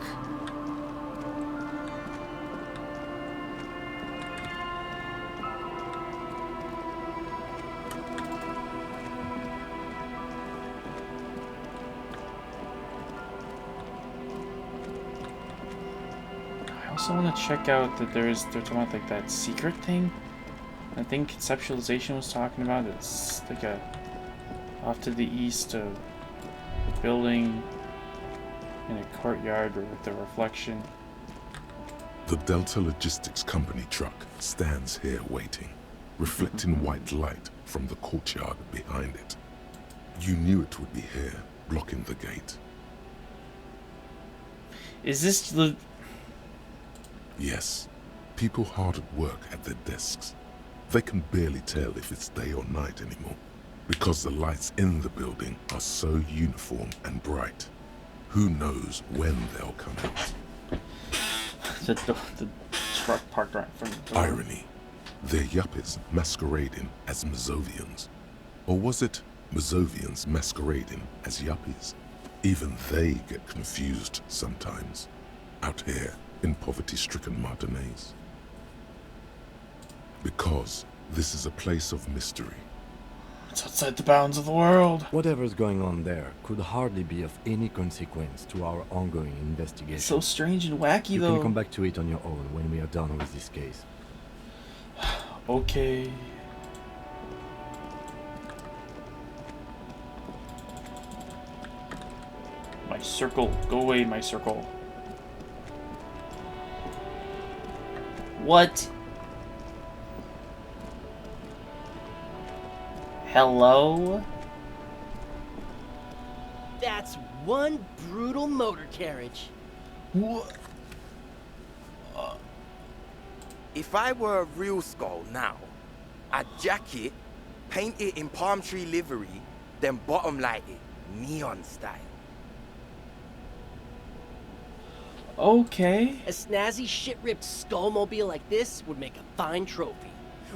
I also want to check out that they're talking about like that secret thing. I think conceptualization was talking about it's like a off to the east a building in a courtyard with the reflection. The Delta Logistics Company truck stands here waiting, reflecting white light from the courtyard behind it. You knew it would be here, blocking the gate. Is this the... Yes, people hard at work at their desks. They can barely tell if it's day or night anymore, because the lights in the building are so uniform and bright. Who knows when they'll come out? the truck parked right in front of the door. Irony. They're yuppies masquerading as Mazovians. Or was it Mazovians masquerading as yuppies? Even they get confused sometimes, out here in poverty-stricken Martinez. Because this is a place of mystery. It's outside the bounds of the world. Whatever's going on there could hardly be of any consequence to our ongoing investigation. It's so strange and wacky, You though. can come back to it on your own when we are done with this case. Okay. My circle. Go away, my circle. What? Hello? That's one brutal motor carriage. What? If I were a real skull now, I'd jack it, paint it in palm tree livery, then bottom light it, neon style. Okay. A snazzy shit-ripped skullmobile like this would make a fine trophy.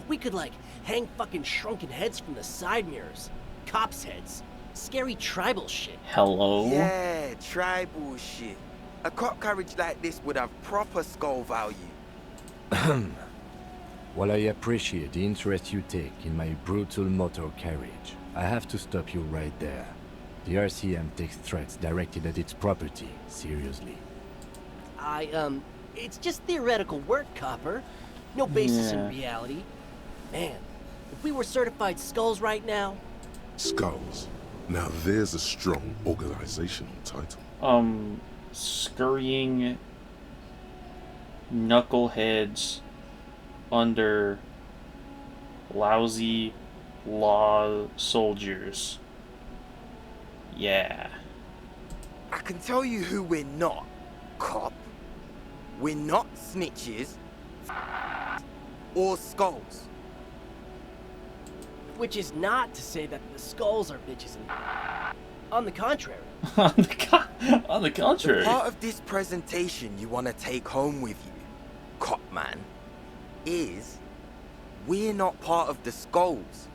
We could, like, hang fucking shrunken heads from the side mirrors. Cops' heads. Scary tribal shit. Hello? Yeah, tribal shit. A cop carriage like this would have proper skull value. While I appreciate the interest you take in my brutal motor carriage, I have to stop you right there. The RCM takes threats directed at its property seriously. It's just theoretical work, Copper. No basis Yeah. in reality. Man, if we were certified skulls right now... Skulls. Now there's a strong organizational title. Scurrying knuckleheads under lousy law soldiers. Yeah. I can tell you who we're not, cop. We're not snitches or skulls. Which is not to say that the skulls are bitches and... On the contrary. On the contrary. Part of this presentation you want to take home with you, cop man, is we're not part of the skulls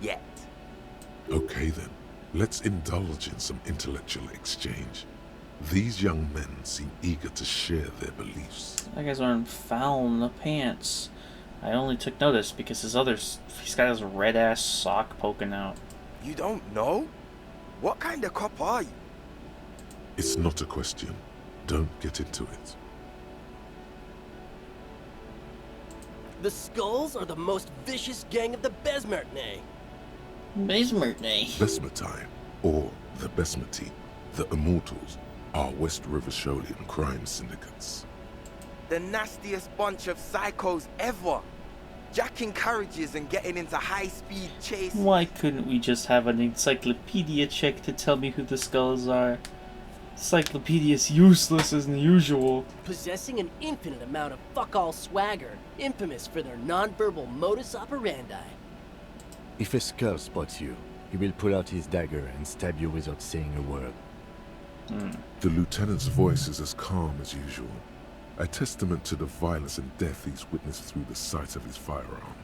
yet. Okay then, let's indulge in some intellectual exchange. These young men seem eager to share their beliefs. That guy's wearing foul in the pants. I only took notice because he's got his red ass sock poking out. You don't know? What kind of cop are you? It's not a question. Don't get into it. The skulls are the most vicious gang of the Besmertnay. Besmertnay. Besmatine, or the Besmati, the Immortals, are West River Sholian crime syndicates. The nastiest bunch of psychos ever. Jacking carriages and getting into high-speed chase. Why couldn't we just have an encyclopedia check to tell me who the skulls are? Encyclopedia's useless as usual. Possessing an infinite amount of fuck-all swagger, infamous for their non-verbal modus operandi. If a skull spots you, he will pull out his dagger and stab you without saying a word. The lieutenant's voice is as calm as usual, a testament to the violence and death he's witnessed through the sight of his firearm.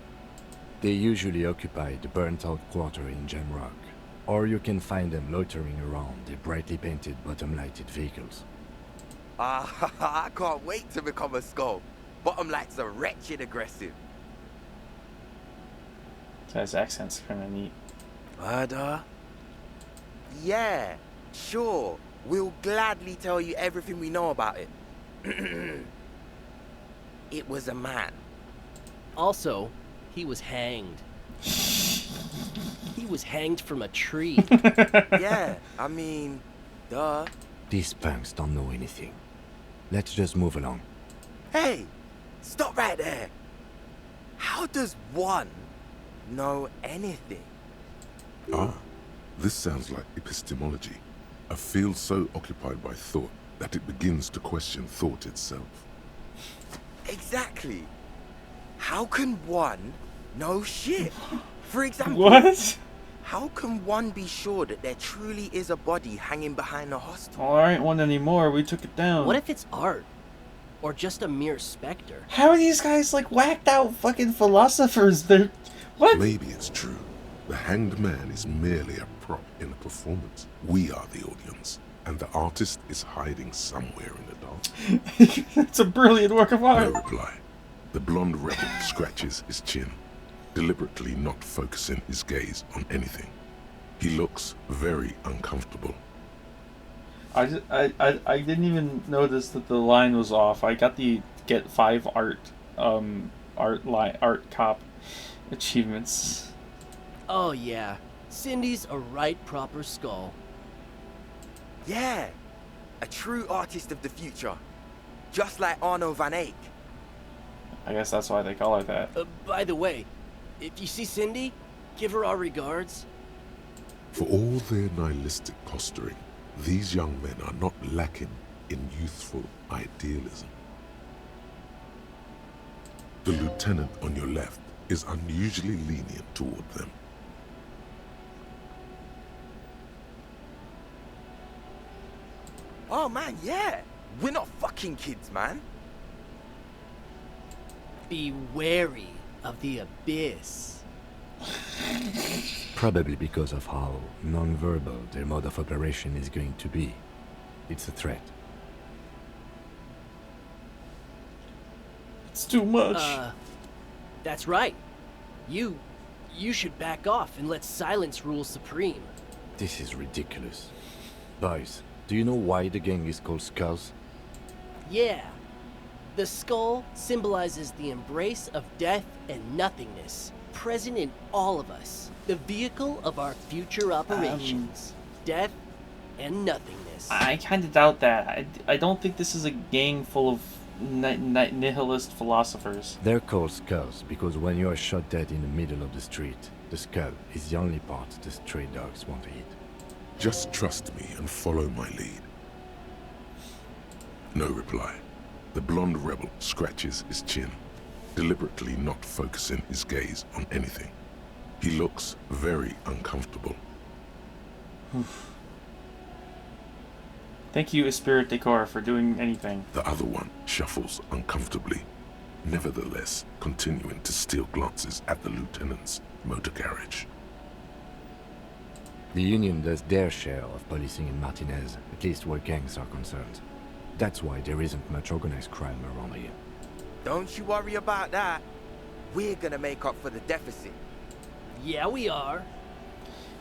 They usually occupy the burnt-out quarter in Jamrock, or you can find them loitering around the brightly painted bottom-lighted vehicles. I can't wait to become a skull. Bottom lights are wretched aggressive. This guy's accent's kinda neat. Murder? Yeah, sure. We'll gladly tell you everything we know about it. It was a man. Also, he was hanged. He was hanged from a tree. Yeah, I mean, duh. These punks don't know anything. Let's just move along. Hey, stop right there. How does one know anything? Ah, this sounds like epistemology, a field so occupied by thought that it begins to question thought itself. Exactly. How can one know shit? For example, What? how can one be sure that there truly is a body hanging behind a hostel? Oh, there ain't one anymore. We took it down. What if it's art? Or just a mere specter? How are these guys like whacked out fucking philosophers? They're... What? Maybe it's true. The hanged man is merely a prop in a performance. We are the audience, and the artist is hiding somewhere in the dark. It's a brilliant work of No art. reply. The blonde rebel scratches his chin. deliberately not focusing his gaze on anything. He looks very uncomfortable. I didn't even notice that the line was off. I got the get 5 art cop achievements. Oh yeah, Cindy's a right proper skull. Yeah, a true artist of the future. Just like Arno van Eyck. I guess that's why they call her that. By the way, if you see Cindy, give her our regards. For all their nihilistic posturing, these young men are not lacking in youthful idealism. The lieutenant on your left is unusually lenient toward them. Oh man, yeah. We're not fucking kids, man. Be wary of the abyss. Probably because of how non-verbal their mode of operation is going to be. It's a threat. It's too much. That's right. You should back off and let silence rule supreme. This is ridiculous. Boys, do you know why the gang is called Skulls? Yeah. The skull symbolizes the embrace of death and nothingness, present in all of us. The vehicle of our future operations. Death and nothingness. I kind of doubt that. I don't think this is a gang full of nihilist philosophers. They're called Skulls because when you are shot dead in the middle of the street, the skull is the only part the stray dogs want to eat. Just trust me and follow my lead. No reply. The blonde rebel scratches his chin, deliberately not focusing his gaze on anything. He looks very uncomfortable. Thank you, Spirit Decor, for doing anything. The other one shuffles uncomfortably, nevertheless continuing to steal glances at the lieutenant's motor carriage. The Union does their share of policing in Martinez, at least where gangs are concerned. That's why there isn't much organized crime around here. Don't you worry about that. We're gonna make up for the deficit. Yeah, we are.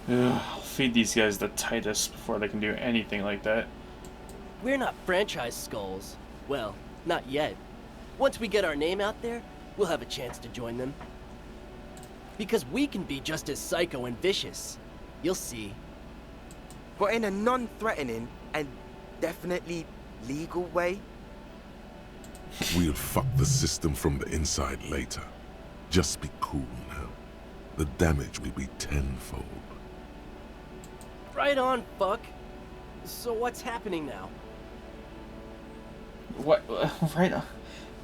I'll feed these guys the Titus before they can do anything like that. We're not franchise skulls. Well, not yet. Once we get our name out there, we'll have a chance to join them. Because we can be just as psycho and vicious. You'll see. But in a non-threatening and definitely legal way. We'll fuck the system from the inside later. Just be cool now. The damage will be tenfold. Right on, fuck. So what's happening now? What? Right?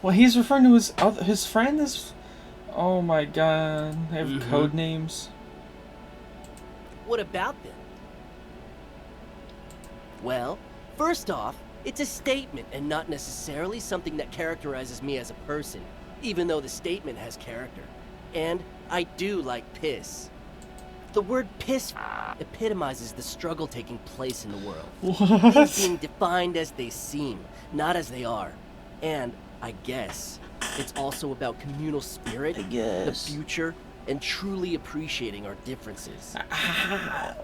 Well, he's referring to his friend as. Oh my god! They have code names. What about them? Well, first off, it's a statement and not necessarily something that characterizes me as a person, even though the statement has character. And I do like piss. The word piss epitomizes the struggle taking place in the world. What? Things being defined as they seem, not as they are. And I guess it's also about communal spirit, the future, and truly appreciating our differences. How?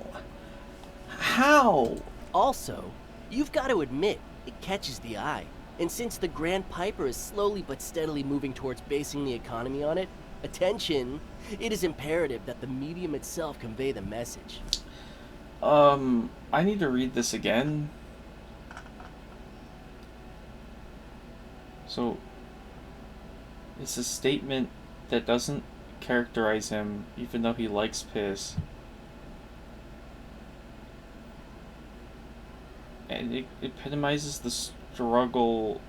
Also, you've got to admit, it catches the eye. And since the Grand Piper is slowly but steadily moving towards basing the economy on it, attention, it is imperative that the medium itself convey the message. I need to read this again. So, it's a statement that doesn't characterize him, even though he likes piss. And it epitomizes the struggle.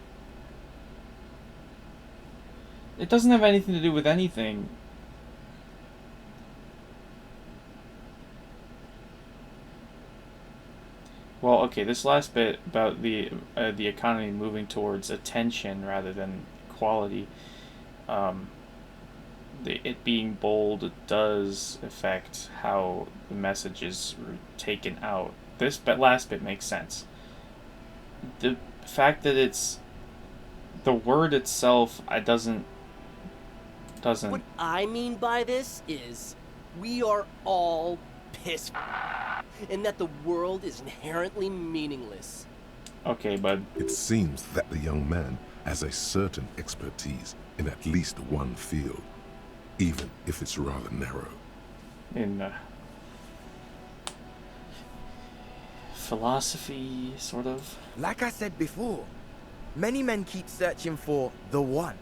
It doesn't have anything to do with anything. Well, okay, this last bit about the economy moving towards attention rather than quality, it being bold does affect how the message is taken out. This last bit makes sense. The fact that it's the word itself, doesn't. What I mean by this is, we are all pissed, and that the world is inherently meaningless. Okay, bud. It seems that the young man has a certain expertise in at least one field, even if it's rather narrow. In philosophy, sort of. Like I said before, many men keep searching for the one,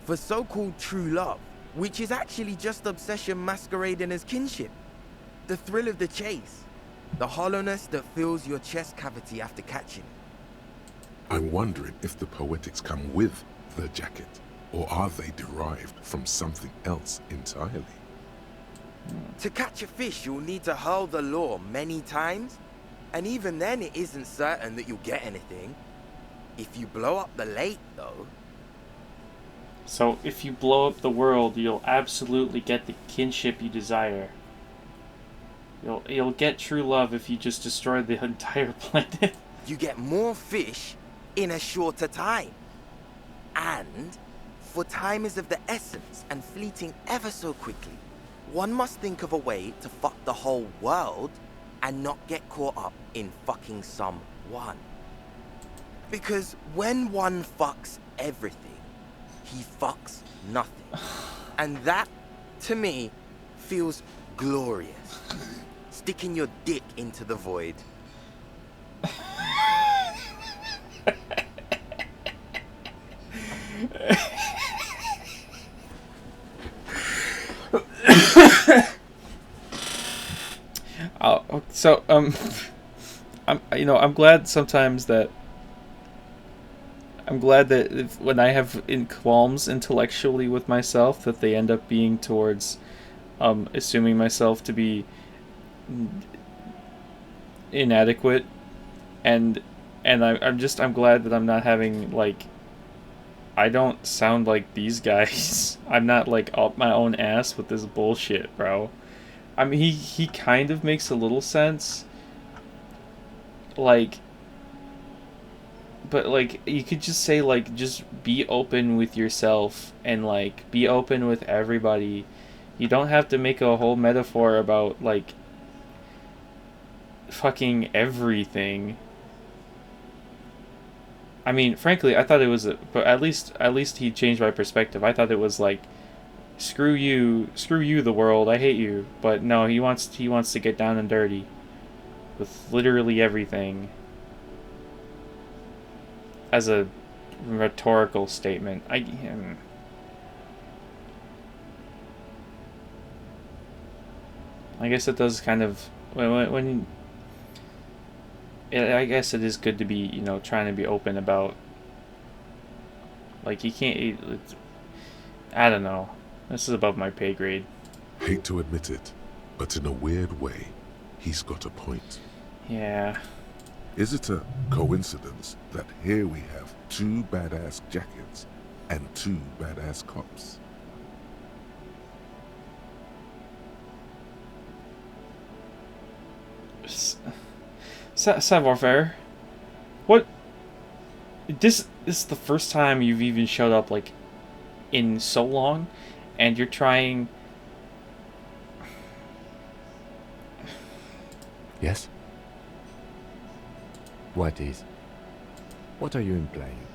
for so-called true love, which is actually just obsession masquerading as kinship. The thrill of the chase, the hollowness that fills your chest cavity after catching it. I'm wondering if the poetics come with the jacket, or are they derived from something else entirely? To catch a fish, you'll need to hurl the lure many times, and even then it isn't certain that you'll get anything. If you blow up the lake, though... So, if you blow up the world, you'll absolutely get the kinship you desire. You'll get true love if you just destroy the entire planet. You get more fish in a shorter time. And, for time is of the essence and fleeting ever so quickly, one must think of a way to fuck the whole world and not get caught up in fucking some one. Because when one fucks everything, he fucks nothing. And that, to me, feels glorious. Sticking your dick into the void. So, I'm glad sometimes that when I have qualms intellectually with myself, that they end up being towards assuming myself to be inadequate, and I'm glad that I'm not having, like, I don't sound like these guys. I'm not like up my own ass with this bullshit, bro. I mean, he kind of makes a little sense, like, but like you could just say, like, just be open with yourself and like be open with everybody. You don't have to make a whole metaphor about like fucking everything. I mean, frankly, I thought it was but at least he changed my perspective. I thought it was like, screw you, the world, I hate you. But no, he wants to get down and dirty with literally everything as a rhetorical statement. I guess it does kind of when I guess it is good to be, trying to be open about, like, you can't, I don't know. This is above my pay grade. Hate to admit it, but in a weird way, he's got a point. Yeah. Is it a coincidence that here we have 2 badass jackets and 2 badass cops? Savoir-faire. What? This is the first time you've even showed up, like, in so long, and you're trying... Yes? What is? What are you implying?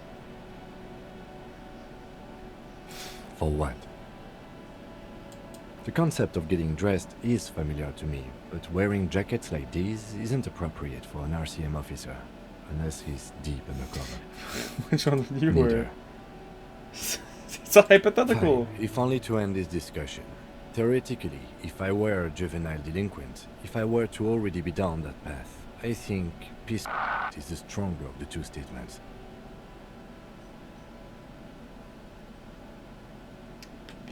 For what? The concept of getting dressed is familiar to me, but wearing jackets like these isn't appropriate for an RCM officer, unless he's deep undercover. Which one did you Neither. wear? It's a hypothetical. Fine, if only to end this discussion. Theoretically, if I were a juvenile delinquent, if I were to already be down that path, I think peace is the stronger of the two statements.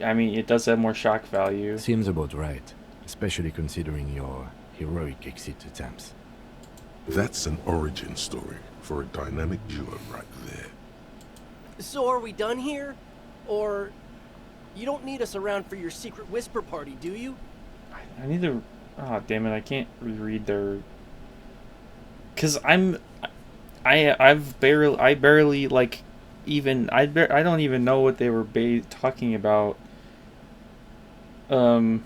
I mean, it does have more shock value. Seems about right, especially considering your heroic exit attempts. That's an origin story for a dynamic duo right there. So are we done here? Or you don't need us around for your secret whisper party, do you? I need to... Oh, damn it, I can't reread their... Because I barely, like, even... I don't even know what they were talking about Um.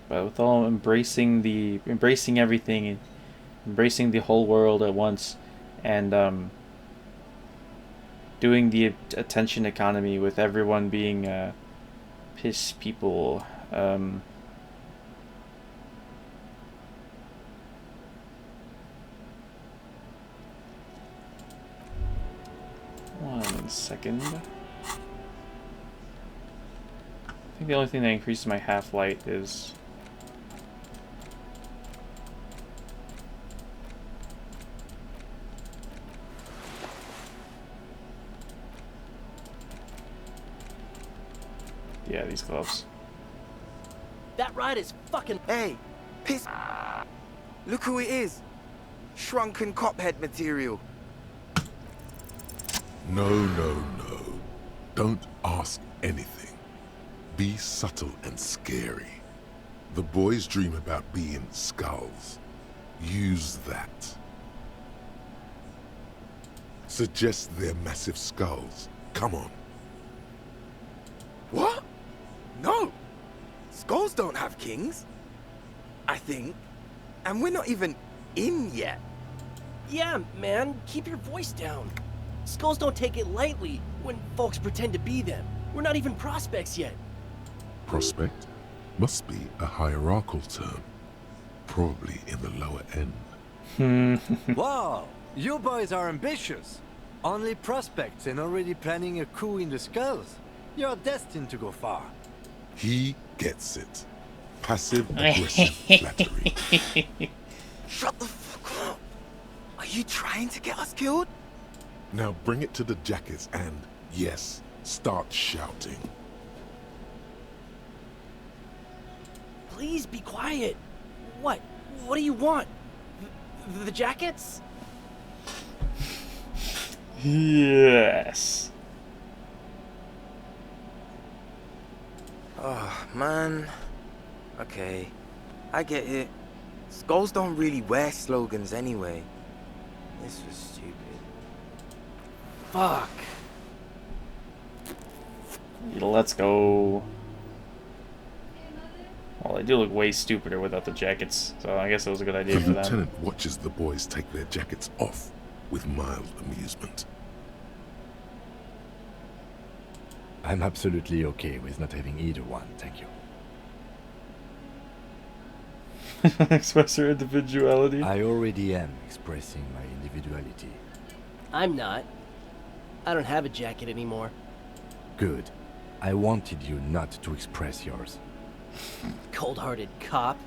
But with all embracing everything, embracing the whole world at once, and doing the attention economy with everyone being piss people. One second. I think the only thing that increases my half-light is... yeah, these gloves. That ride is fucking... Hey, piss. Look who it is. Shrunken cophead material. No, no, no. Don't ask anything. Be subtle and scary. The boys dream about being skulls. Use that. Suggest they're massive skulls. Come on. What? No. Skulls don't have kings. I think. And we're not even in yet. Yeah, man, keep your voice down. Skulls don't take it lightly when folks pretend to be them. We're not even prospects yet. Prospect must be a hierarchical term. Probably in the lower end. Wow, you boys are ambitious. Only prospects and already planning a coup in the skulls. You're destined to go far. He gets it. Passive-aggressive flattery. Shut the fuck up. Are you trying to get us killed? Now bring it to the jackets and, yes, start shouting. Please be quiet. What? What do you want? The jackets? Yes. Oh, man. Okay. I get it. Skulls don't really wear slogans anyway. This was stupid. Fuck. Let's go. Well, they do look way stupider without the jackets, so I guess it was a good idea The for them. lieutenant watches the boys take their jackets off with mild amusement. I'm absolutely okay with not having either one, thank you. Express her individuality. I already am expressing my individuality. I'm not. I don't have a jacket anymore. Good. I wanted you not to express yours. Cold-hearted cop.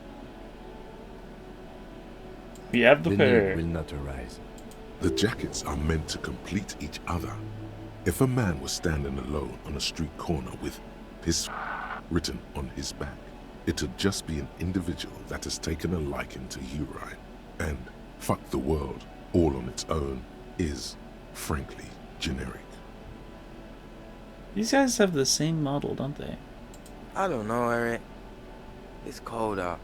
We have the The pair. need will not arise. The jackets are meant to complete each other. If a man was standing alone on a street corner with his written on his back, it'd just be an individual that has taken a liking to you, right? And fuck the world, all on its own, is, frankly, generic. These guys have the same model, don't they? I don't know, Eric. It's cold out.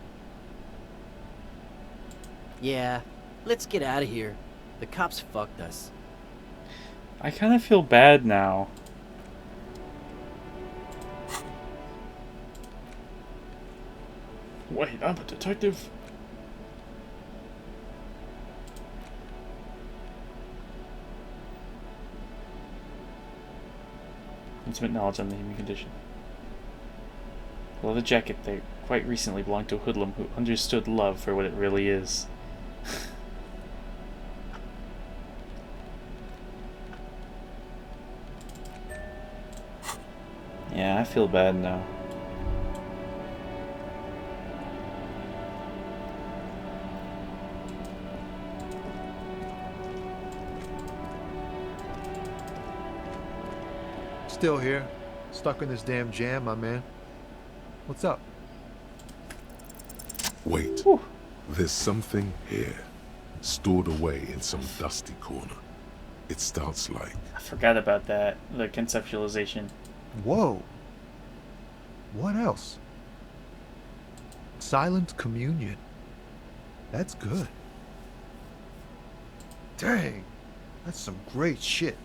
Yeah, let's get out of here. The cops fucked us. I kind of feel bad now. Wait, I'm a detective. Intimate knowledge on the human condition. Well, the jacket, they quite recently belonged to a hoodlum who understood love for what it really is. Yeah, I feel bad now. Still here, stuck in this damn jam, my man. What's up? Wait, Whew. there's something here, stored away in some dusty corner. It starts like... I forgot about that, the conceptualization. Whoa. What else? Silent communion. That's good. Dang, that's some great shit.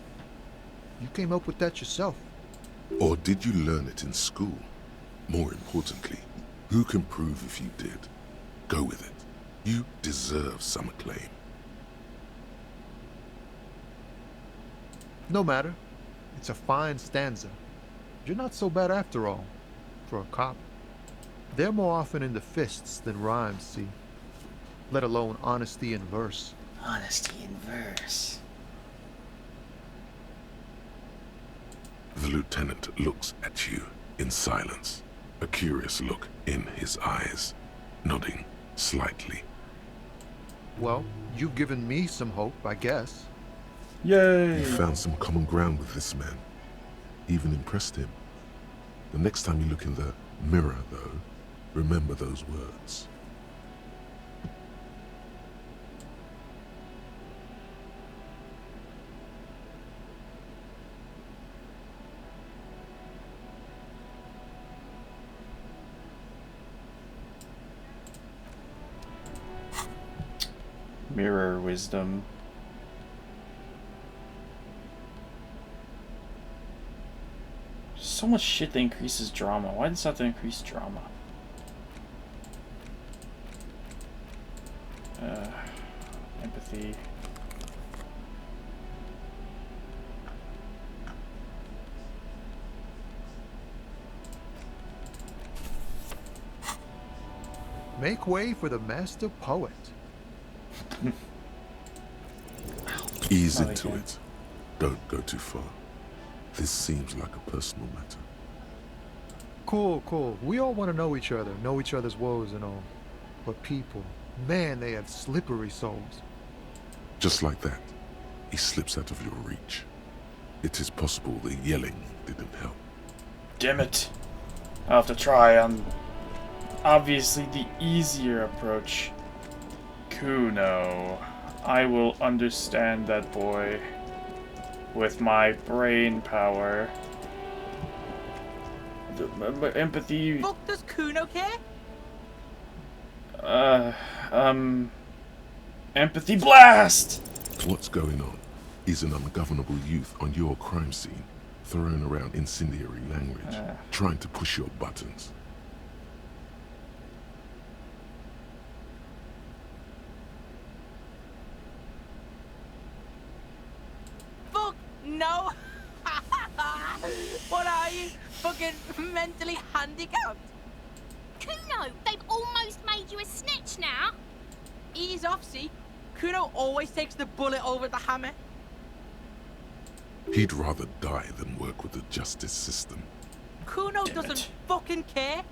You came up with that yourself. Or did you learn it in school? More importantly, who can prove if you did? Go with it. You deserve some acclaim. No matter. It's a fine stanza. You're not so bad after all, for a cop. They're more often in the fists than rhymes, see? Let alone honesty in verse. Honesty in verse. The lieutenant looks at you in silence, a curious look in his eyes, nodding slightly. Well, you've given me some hope, I guess. Yay! You found some common ground with this man. Even impressed him. The next time you look in the mirror, though, remember those words. Mirror wisdom. So much shit that increases drama. Why does it have to increase drama? Empathy. Make way for the master poet. Ease Not into again. it. Don't go too far. This seems like a personal matter. Cool, cool. We all want to know each other, know each other's woes and all. But people, man, they have slippery souls. Just like that, he slips out of your reach. It is possible the yelling didn't help. Damn it. I'll have to try on obviously the easier approach. Kuno. I will understand that boy with my brain power. My empathy. Fuck does Kuno care? Empathy blast! What's going on? Is an ungovernable youth on your crime scene, throwing around incendiary language, trying to push your buttons. Fuck no! What are you? Fucking mentally handicapped? Kuno, they've almost made you a snitch now. Ease off, see? Kuno always takes the bullet over the hammer. He'd rather die than work with the justice system. Kuno Damn doesn't it. fucking care.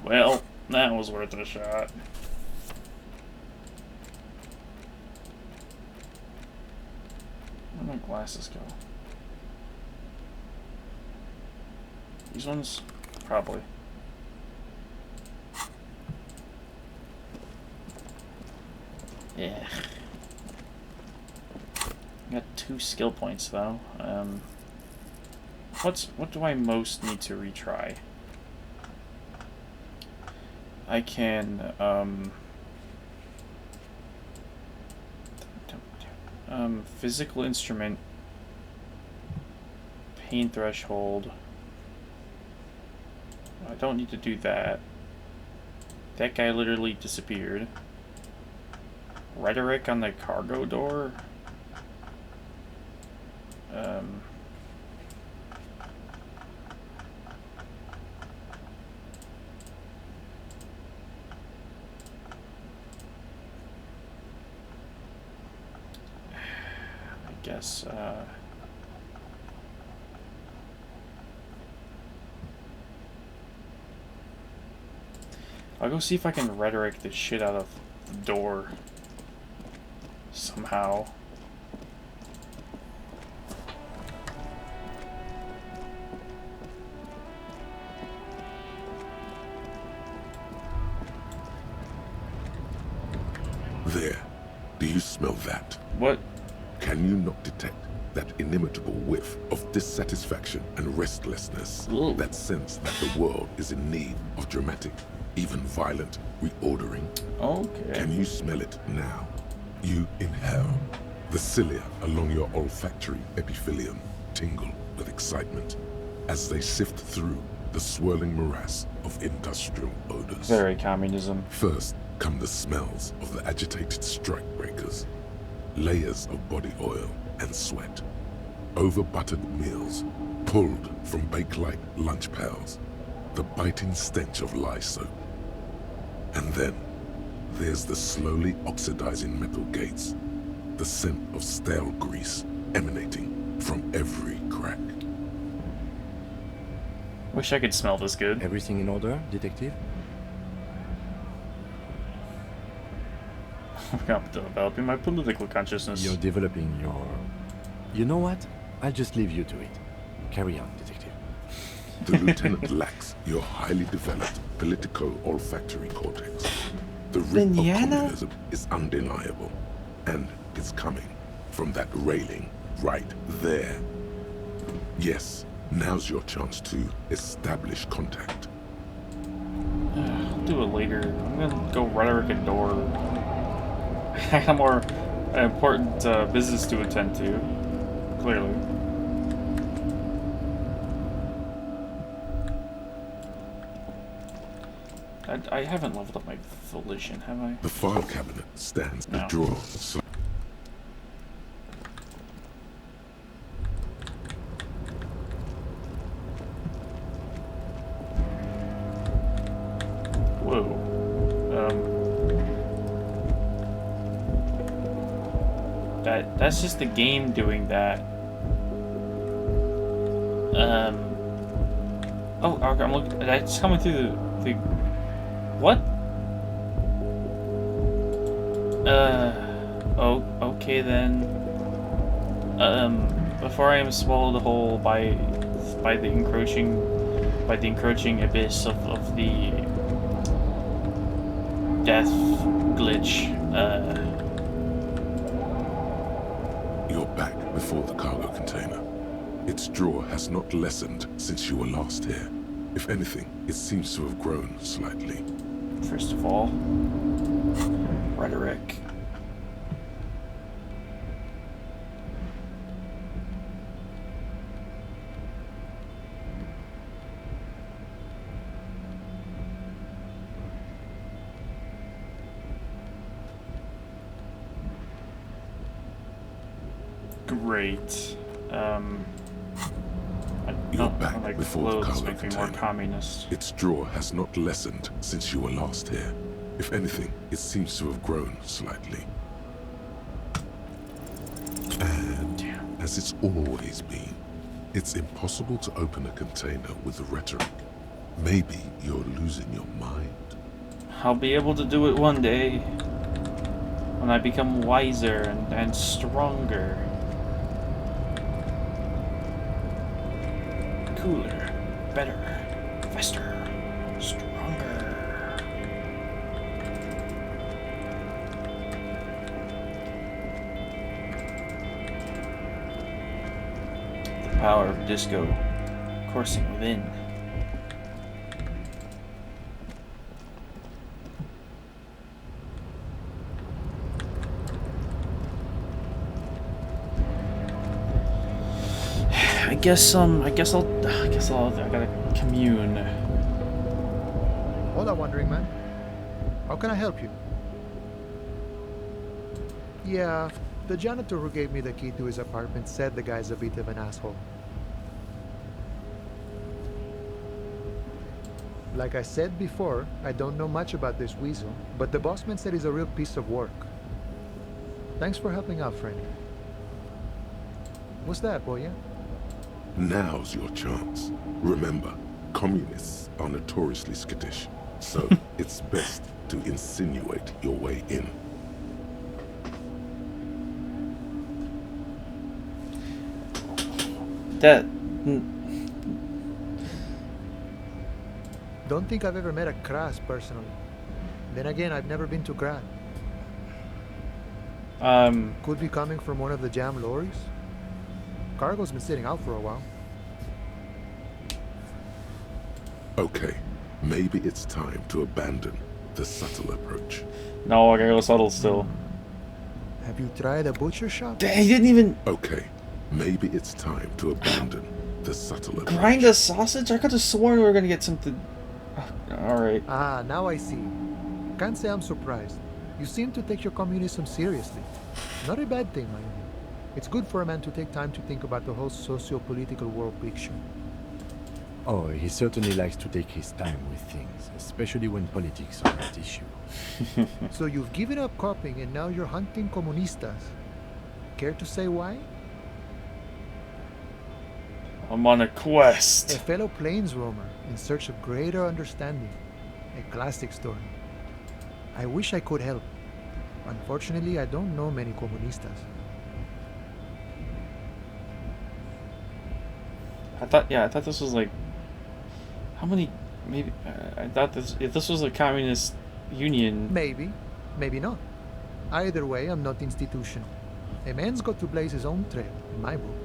Well, that was worth a shot. Where'd my glasses go? These ones? Probably. Yeah. Got 2 skill points though. What do I most need to retry? I can physical instrument, pain threshold. I don't need to do that. That guy literally disappeared. Rhetoric on the cargo door. I guess, I'll go see if I can rhetoric the shit out of the door somehow. There. Do you smell that? What? Can you not detect that inimitable whiff of dissatisfaction and restlessness? Ooh. That sense that the world is in need of dramatic even violent reordering. Okay. Can you smell it now? You inhale. The cilia along your olfactory epithelium tingle with excitement as they sift through the swirling morass of industrial odors. Very communism. First come the smells of the agitated strikebreakers. Layers of body oil and sweat. Over-buttered meals pulled from bake-like lunch pails. The biting stench of lye soap. And then there's the slowly oxidizing metal gates. The scent of stale grease emanating from every crack. Wish I could smell this good. Everything in order, detective? I'm developing my political consciousness. You're developing your... You know what? I'll just leave you to it. Carry on, detective. The lieutenant lacks your highly developed politico-olfactory cortex. The rip of communism is undeniable, and it's coming from that railing right there. Yes, now's your chance to establish contact. I'll do it later. I'm gonna go rhetoric a door. I got more important business to attend to, clearly. I haven't leveled up my volition, have I? The file cabinet stands in No. a drawer. So Whoa. That's just the game doing that. Oh, okay, I'm looking. That's coming through the. What? Oh, okay then. Before I am swallowed whole by the encroaching abyss of the death glitch. you're back before the cargo container. Its drawer has not lessened since you were last here. If anything, it seems to have grown slightly. First of all, rhetoric. Great. You're back my before the clothes cargo make me more container. communist. Its drawer has not lessened since you were last here. If anything, it seems to have grown slightly. And as it's always been, it's impossible to open a container with rhetoric. Maybe you're losing your mind. I'll be able to do it one day. When I become wiser and stronger. Cooler, better, faster, stronger. The power of disco coursing within. I guess I gotta commune. Hola, Wandering Man. How can I help you? Yeah, the janitor who gave me the key to his apartment said the guy's a bit of an asshole. Like I said before, I don't know much about this weasel, but the bossman said he's a real piece of work. Thanks for helping out, friend. What's that, boy? Now's your chance. Remember, communists are notoriously skittish, so it's best to insinuate your way in. Don't think I've ever met a Kras personally. Then again, I've never been to Grad. Could be coming from one of the jam lorries. Cargo's been sitting out for a while. Okay, Maybe it's time to abandon the subtle approach. No, I gotta go subtle still. Have you tried a butcher shop? He didn't even... Okay, maybe it's time to abandon the subtle approach. Grind a sausage? I could have sworn we were gonna get something... Alright. Ah, now I see. Can't say I'm surprised. You seem to take your communism seriously. Not a bad thing, mind you. It's good for a man to take time to think about the whole socio-political world picture. Oh, he certainly likes to take his time with things, especially when politics are at issue. So you've given up copying and now you're hunting comunistas. Care to say why? I'm on a quest. A fellow plains roamer in search of greater understanding. A classic story. I wish I could help. Unfortunately, I don't know many comunistas. I thought this was like... How many... Maybe... I thought if this was a communist union... Maybe. Maybe not. Either way, I'm not institutional. A man's got to blaze his own trail, in my book.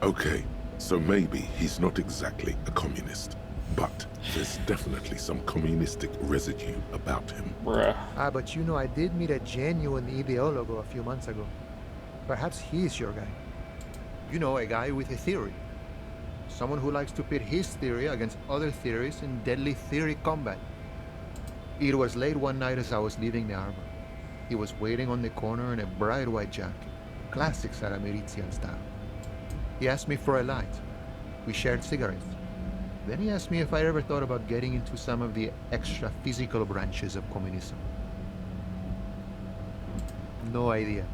Okay, so maybe he's not exactly a communist, but there's definitely some communistic residue about him. Bruh. Ah, but you know, I did meet a genuine ideologo a few months ago. Perhaps he's your guy. You know, a guy with a theory. Someone who likes to pit his theory against other theories in deadly theory combat. It was late one night as I was leaving the armor. He was waiting on the corner in a bright white jacket, classic Sarameritian style. He asked me for a light. We shared cigarettes. Then he asked me if I ever thought about getting into some of the extra physical branches of communism. No idea.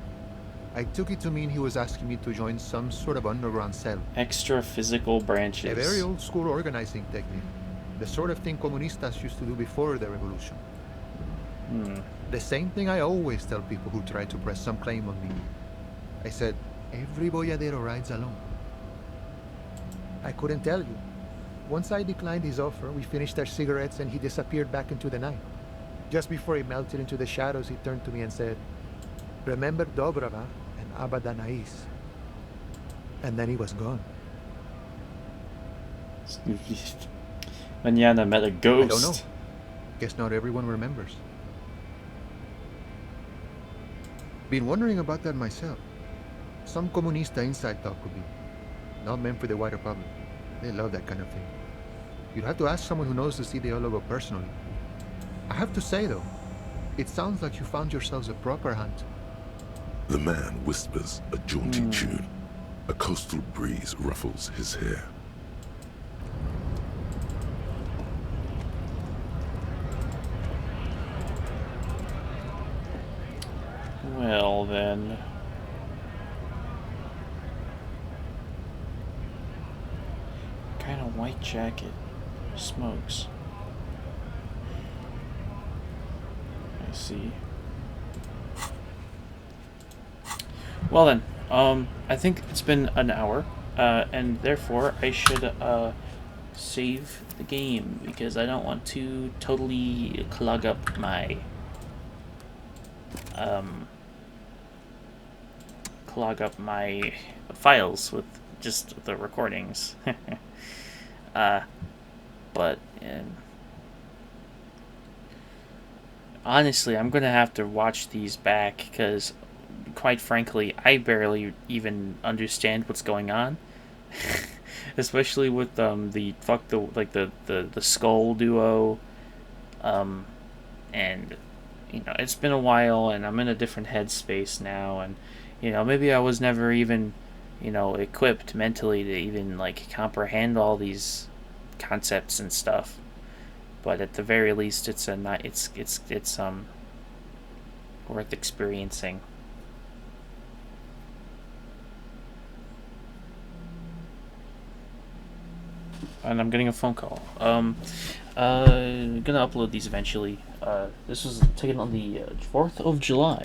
I took it to mean he was asking me to join some sort of underground cell. Extra physical branches. A very old school organizing technique. The sort of thing comunistas used to do before the revolution. The same thing I always tell people who try to press some claim on me. I said, every boyadero rides alone. I couldn't tell you. Once I declined his offer, we finished our cigarettes and he disappeared back into the night. Just before he melted into the shadows, he turned to me and said, "Remember Dobrava and Abadanais." And then he was gone. Manana met a ghost. I don't know. Guess not everyone remembers. Been wondering about that myself. Some comunista inside talk could be. Not meant for the wider public. They love that kind of thing. You'd have to ask someone who knows this ideologo personally. I have to say though, it sounds like you found yourselves a proper hunt. The man whispers a jaunty tune. A coastal breeze ruffles his hair. Well then... kind of white jacket smokes. I see. Well then, I think it's been an hour, and therefore I should save the game because I don't want to totally clog up my files with just the recordings. But honestly, I'm gonna have to watch these back because, quite frankly, I barely even understand what's going on. Especially with the skull duo, and you know, it's been a while, and I'm in a different headspace now, and you know, maybe I was never even, you know, equipped mentally to even like comprehend all these concepts and stuff. But at the very least, it's worth experiencing. And I'm getting a phone call. Gonna upload these eventually. This was taken on the 4th of July.